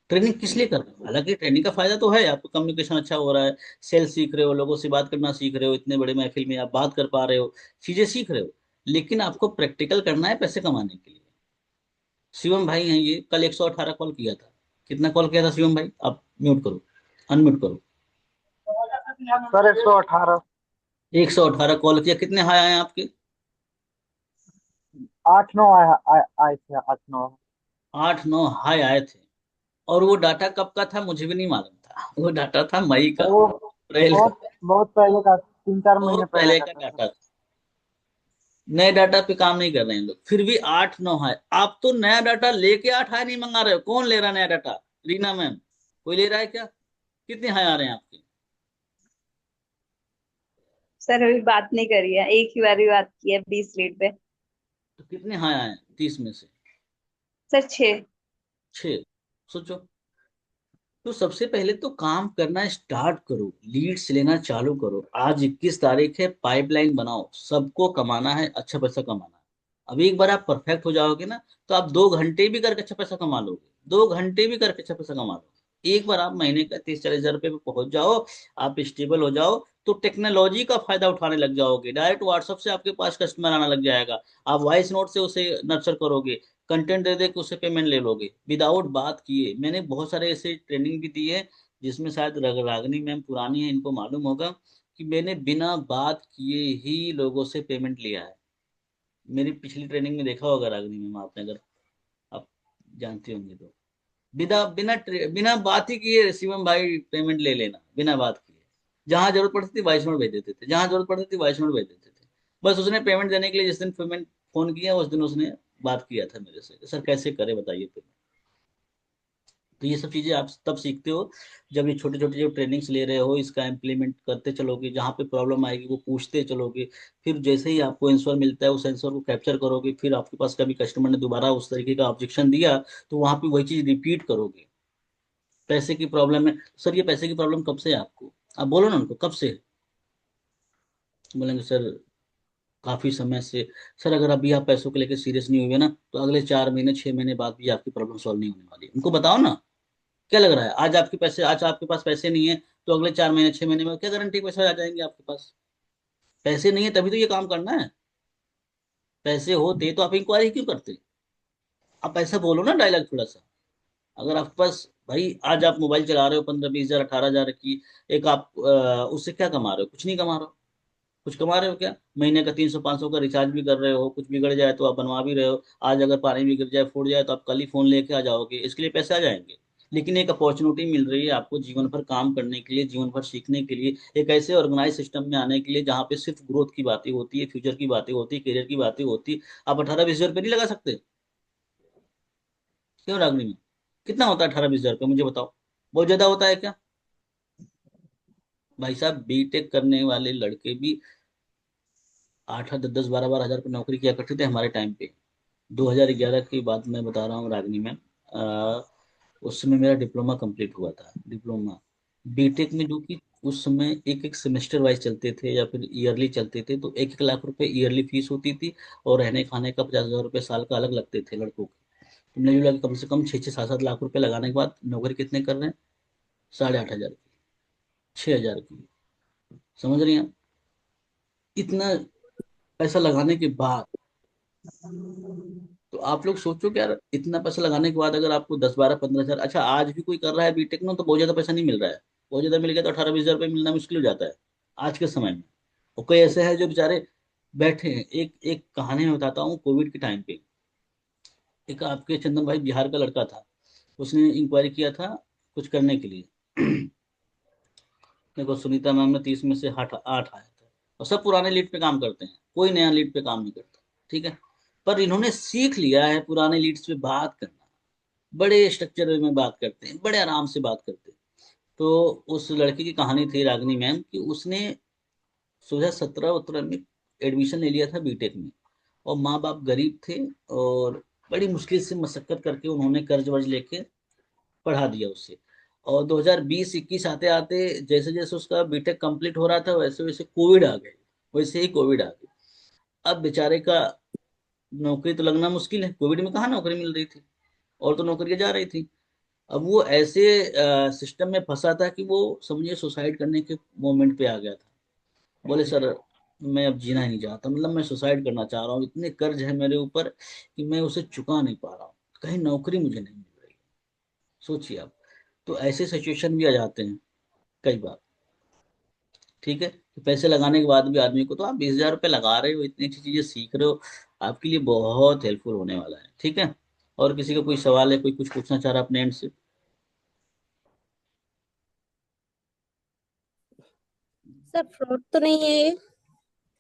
ट्रेनिंग किस लिए कर रहे हो? हालांकि ट्रेनिंग का फायदा तो है, आपका कम्युनिकेशन अच्छा हो रहा है, सेल सीख रहे हो, लोगों से बात करना सीख रहे हो, इतने बड़े महफिल में आप बात कर पा रहे हो, चीजें सीख रहे हो। लेकिन आपको प्रैक्टिकल करना है पैसे कमाने के लिए। शिवम भाई हैं ये, कल 118 कॉल किया था। कितना कॉल किया था शिवम भाई? आप म्यूट करो, अनम्यूट करो। सर 118। 118 कॉल किया, कितने हाई आए आपके? 8 9 आए थे, 8 9। 8 9 हाई आए थे। और वो डाटा कब का था मुझे भी नहीं मालूम था, वो डाटा था मई का, वो अप्रैल का, बहुत बहुत पहले का, 3 4 महीने बहुत पहले पहले का का था डाटा सर। था। नए डाटा पे काम नहीं कर रहे हैं लोग, फिर भी 8 9 है। आप तो नया डाटा लेके 8 हाई नहीं मंगा रहे हो। कौन ले रहा है नया डाटा? रीना मैम, कोई ले रहा है क्या? कितने हाई आ रहे हैं आपके? सर अभी बात नहीं करी है, एक ही बार ही बात की है 20 मिनट पे। तो कितने हाई आए हैं 30 में से? सर 6। 6। सोचो। तो सबसे पहले तो काम करना स्टार्ट करो, लीड्स लेना चालू करो। आज 21 तारीख है, पाइपलाइन बनाओ, सबको कमाना है, अच्छा पैसा कमाना है। अब एक बार आप परफेक्ट हो जाओगे ना, तो आप 2 घंटे भी करके अच्छा पैसा कमा लोगे, 2 घंटे भी करके अच्छा पैसा कमा लोगे। एक बार आप महीने का 30-40 हजार रुपये पे पहुंच जाओ, आप स्टेबल हो जाओ, तो टेक्नोलॉजी का फायदा उठाने लग जाओगे। डायरेक्ट व्हाट्सएप से आपके पास कस्टमर आना लग जाएगा, आप वॉइस नोट से उसे नर्चर करोगे, कंटेंट दे दे के उससे पेमेंट ले लोगे विदाउट बात किए। मैंने बहुत सारे ऐसे ट्रेनिंग भी दी है, जिसमें शायद रागनी मैम पुरानी है, इनको मालूम होगा कि मैंने बिना बात किए ही लोगों से पेमेंट लिया है। मेरी पिछली ट्रेनिंग में देखा होगा रागनी मैम आपने, अगर आप जानते होंगे तो। बिना बात ही किए शिवम भाई पेमेंट ले लेना, बिना बात किए। जहां जरूरत पड़ती थी वॉइस नोट भेज देते थे, जहां जरूरत पड़ती थी वॉइस नोट भेज देते थे। बस उसने पेमेंट देने के लिए जिस दिन पेमेंट फोन किया उस दिन उसने बात किया था मेरे से, सर कैसे करे बताइए पेमेंट। तो ये सब चीजें आप तब सीखते हो जब ये छोटे छोटे जो ट्रेनिंग्स ले रहे हो, इसका इम्प्लीमेंट करते चलोगे, जहाँ पे प्रॉब्लम आएगी वो पूछते चलोगे। फिर जैसे ही आपको आंसर मिलता है उस आंसर को कैप्चर करोगे, फिर आपके पास कभी कस्टमर ने दोबारा उस तरीके का ऑब्जेक्शन दिया तो वहां पे वही चीज रिपीट करोगे। पैसे की प्रॉब्लम है सर, ये पैसे की प्रॉब्लम कब से है आपको, आप बोलो ना उनको कब से है। बोलेंगे सर काफी समय से। सर अगर अभी आप पैसों को लेकर सीरियस नहीं हुए ना, तो अगले 4 महीने 6 महीने बाद भी आपकी प्रॉब्लम सॉल्व नहीं होने वाली। उनको बताओ ना, क्या लग रहा है आज आपके पास पैसे नहीं है, तो अगले 4 महीने 6 महीने में क्या गारंटी पैसे आ जाएंगे आपके पास। पैसे नहीं है तभी तो ये काम करना है। पैसे होते तो आप इंक्वायरी क्यों करते। आप ऐसा बोलो ना डायलॉग थोड़ा सा। अगर आपके पास भाई आज आप मोबाइल चला रहे हो 15-20 हजार 18 हजार की, एक आप उससे क्या कमा रहे हो, कुछ नहीं कमा रहे हो। कुछ कमा रहे हो क्या, महीने का 300-500 का रिचार्ज भी कर रहे हो, कुछ बिगड़ जाए तो आप बनवा भी रहे हो। आज अगर पानी भी गिर जाए फूट जाए तो आप कल ही फोन लेके आ जाओगे, इसके लिए पैसे आ जाएंगे। लेकिन एक अपॉर्चुनिटी मिल रही है आपको जीवन भर काम करने के लिए, जीवन भर सीखने के लिए, एक ऐसे ऑर्गेनाइज सिस्टम में आने के लिए जहाँ पे सिर्फ ग्रोथ की बातें होती है, फ्यूचर की बातें होती है, करियर की बातें होती है। आप 18-20 हजार रुपये नहीं लगा सकते, क्यों रागनी में। कितना होता है 18-20 हजार रुपये मुझे बताओ, बहुत ज्यादा होता है क्या। भाई साहब बीटेक करने वाले लड़के भी 8-8 10-10 12-12 हजार रुपये नौकरी किया करते थे हमारे टाइम पे। 2011 की बात मैं बता रहा हूँ रागनी में। उस समय मेरा डिप्लोमा कंप्लीट हुआ था, डिप्लोमा। बीटेक में जो कि उस समय एक एक सेमेस्टर वाइज चलते थे या फिर ईयरली चलते थे, तो 1-1 लाख रुपए ईयरली फीस होती थी, और रहने खाने का 50 हजार रुपये साल का अलग लगते थे लड़कों के। तुमने मिला कि कम से कम 6-6 7-7 लाख रुपए लगाने के बाद नौकरी कितने कर रहे हैं, 8.5 हजार की, 6 हजार की। समझ रही हैं आप? इतना पैसा लगाने के बाद, तो आप लोग सोचो कि यार इतना पैसा लगाने के बाद अगर आपको 10-12-15 हजार, अच्छा आज भी कोई कर रहा है बीटेक में तो बहुत ज्यादा पैसा नहीं मिल रहा है। बहुत ज्यादा मिल गया तो 18-20 हजार रुपये मिलना मुश्किल हो जाता है आज के समय में। और कई ऐसे हैं जो बेचारे बैठे हैं। एक एक कहानी मैं बताता हूँ, कोविड के टाइम पे एक आपके चंदन भाई बिहार का लड़का था, उसने इंक्वायरी किया था कुछ करने के लिए। देखो सुनीता मैम ने 30 में से 8 आया था, और सब पुराने लीड पे काम करते हैं, कोई नया लीड पे काम नहीं करता। ठीक है, पर इन्होंने सीख लिया है पुराने लीड्स पे बात करना, बड़े स्ट्रक्चर में बात करते हैं, बड़े आराम से बात करते हैं। तो उस लड़की की कहानी थी रागनी मैम कि उसने 2017-18 में एडमिशन ले लिया था बीटेक में, और माँ बाप गरीब थे, और बड़ी मुश्किल से मशक्कत करके उन्होंने कर्ज वर्ज लेके पढ़ा दिया उसे। और 2020-21 आते आते जैसे जैसे उसका बीटेक कंप्लीट हो रहा था वैसे वैसे कोविड आ गए, वैसे ही कोविड आ गई। अब बेचारे का नौकरी तो लगना मुश्किल है, कोविड में कहाँ नौकरी मिल रही थी, और तो नौकरियां जा रही थी। अब वो ऐसे सिस्टम में फंसा था कि वो समझिए सुसाइड करने के मोमेंट पे आ गया था। बोले सर मैं अब जीना ही नहीं चाहता, मतलब मैं सुसाइड करना चाह रहा हूँ, इतने कर्ज है मेरे ऊपर कि मैं उसे चुका नहीं पा रहा हूँ, कहीं नौकरी मुझे नहीं मिल रही। सोचिए आप, तो ऐसे सिचुएशन भी आ जाते हैं कई बार। ठीक है, तो पैसे लगाने के बाद भी आदमी को, तो आप 20 हजार रुपये लगा रहे हो, इतनी अच्छी चीजें सीख रहे हो, आपके लिए बहुत हेल्पफुल होने वाला है। ठीक है, और किसी का कोई सवाल है, कोई कुछ पूछना चाह रहा है अपने एंड से। सर फ्रॉड तो नहीं है ये?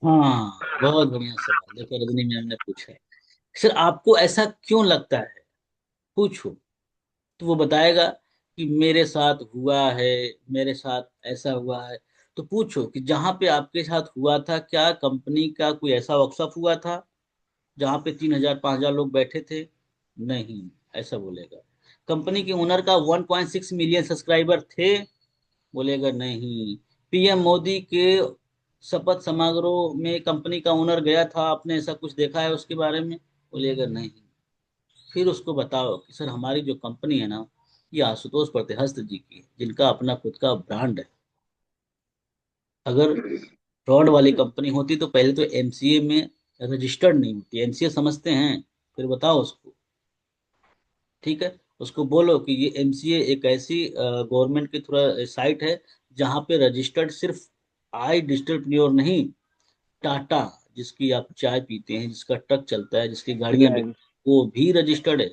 हाँ बहुत बढ़िया सवाल, देखो रजनी मैम ने पूछा है। सर आपको ऐसा क्यों लगता है, पूछो, तो वो बताएगा कि मेरे साथ हुआ है, मेरे साथ ऐसा हुआ है। तो पूछो कि जहां पे आपके साथ हुआ था क्या कंपनी का कोई ऐसा वर्कशॉप हुआ था जहां पे 3,000 5,000 लोग बैठे थे। नहीं, ऐसा बोलेगा। कंपनी के ओनर का 1.6 मिलियन सब्सक्राइबर थे, बोलेगा नहीं। पीएम मोदी के शपथ समारोह में कंपनी का ओनर गया था, आपने ऐसा कुछ देखा है उसके बारे में, बोलेगा नहीं। फिर उसको बताओ कि सर हमारी जो कंपनी है ना, ये आशुतोष प्रतिहस्त जी की है, जिनका अपना खुद का ब्रांड है। अगर फ्रॉड वाली कंपनी होती तो पहले तो एमसीए में रजिस्टर्ड नहीं होती। एमसीए समझते हैं? फिर बताओ उसको। ठीक है, उसको बोलो कि ये एमसीए एक ऐसी गवर्नमेंट की थोड़ा साइट है जहां पे रजिस्टर्ड सिर्फ आई डिजिटलप्रेन्योर नहीं, टाटा जिसकी आप चाय पीते हैं, जिसका ट्रक चलता है, जिसकी गाड़ियां रिलायंस। बिकती हैं, वो भी रजिस्टर्ड है।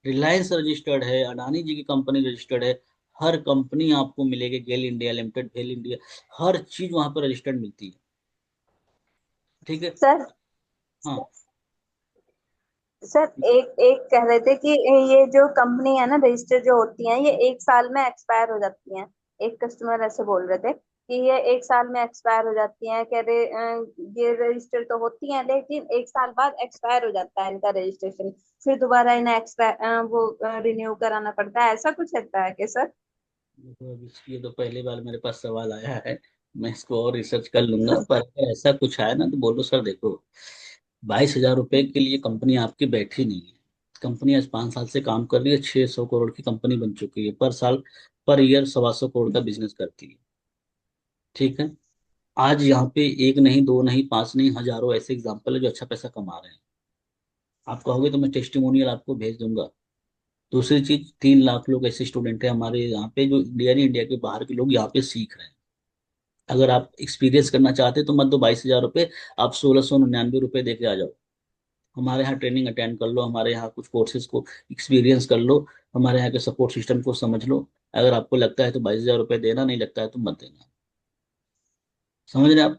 रिलायंस रजिस्टर्ड है, अडानी जी की कंपनी रजिस्टर्ड है। हर कंपनी आपको मिलेगी, गेल इंडिया लिमिटेड, भेल इंडिया, हर चीज वहां पर रजिस्टर्ड मिलती है। ठीक है। सर हाँ। सर एक एक कह रहे थे कि ये जो कंपनी है ना रजिस्टर जो होती है ये एक साल में एक्सपायर हो जाती हैं। एक कस्टमर ऐसे बोल रहे थे कि ये एक साल में एक्सपायर हो जाती हैं। कह रहे ये रजिस्टर तो होती हैं लेकिन एक साल बाद एक्सपायर हो जाता है इनका रजिस्ट्रेशन। फिर दोबारा इन्हें एक्सपायर वो रिन्यू कराना पड़ता है। ऐसा कुछ रहता है क्या सर? देखो, अब ये तो पहली बार मेरे पास सवाल आया है। मैं इसको और रिसर्च कर लूंगा, पर अगर ऐसा कुछ है ना तो बोलो सर। देखो, 22,000 रुपए के लिए कंपनी आपकी बैठी नहीं है। कंपनी आज 5 साल से काम कर रही है, 600 करोड़ की कंपनी बन चुकी है, पर साल पर ईयर 125 करोड़ का बिजनेस करती है। ठीक है। आज यहाँ पे एक नहीं, दो नहीं, पांच नहीं, हजारों ऐसे एग्जाम्पल है जो अच्छा पैसा कमा रहे हैं। आप कहोगे तो मैं टेस्टिमोनियल आपको भेज दूंगा। दूसरी चीज, 3 लाख लोग ऐसे स्टूडेंट हैं हमारे यहाँ पे जो इंडिया नहीं, इंडिया के बाहर के लोग यहाँ पे सीख रहे हैं। अगर आप एक्सपीरियंस करना चाहते हैं तो मत दो 22,000 रुपये, आप 1,699 रुपये दे के आ जाओ। हमारे यहाँ ट्रेनिंग अटेंड कर लो, हमारे यहाँ कुछ कोर्सेज को एक्सपीरियंस कर लो, हमारे यहाँ के सपोर्ट सिस्टम को समझ लो। अगर आपको लगता है तो 22,000 रुपये देना, नहीं लगता है तो मत देना। समझ रहे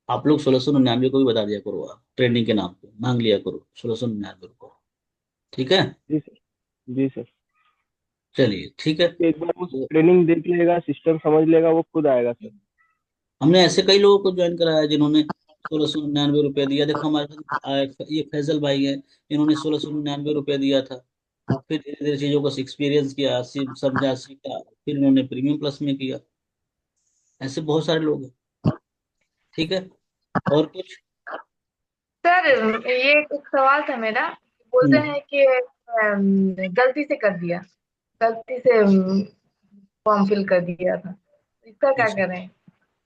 आप लोग 1,699 को भी बता दिया करो, आप ट्रेनिंग के नाम पे मांग लिया करो 1,699 रुपये। ठीक है। जी सर। जी सर। चलिए ठीक है। एक बार वो तो ट्रेनिंग देख लेगा, सिस्टम समझ लेगा, वो खुद आएगा सर। हमने ऐसे कई लोगों को ज्वाइन कराया है जिन्होंने 1,699 रुपये दिया। देखो हमारे साथ ये फैजल भाई है, इन्होंने 1,699 रुपये दिया था। फिर धीरे धीरे चीजों को एक्सपीरियंस किया, समझा, सीखा, फिर इन्होंने प्रीमियम प्लस में किया। ऐसे बहुत सारे लोग हैं। ठीक है। और कुछ? सर ये एक सवाल था मेरा। बोलते हम्म। हैं कि गलती से कर दिया, गलती से फॉर्म फिल कर दिया था, इसका क्या अच्छा, करें?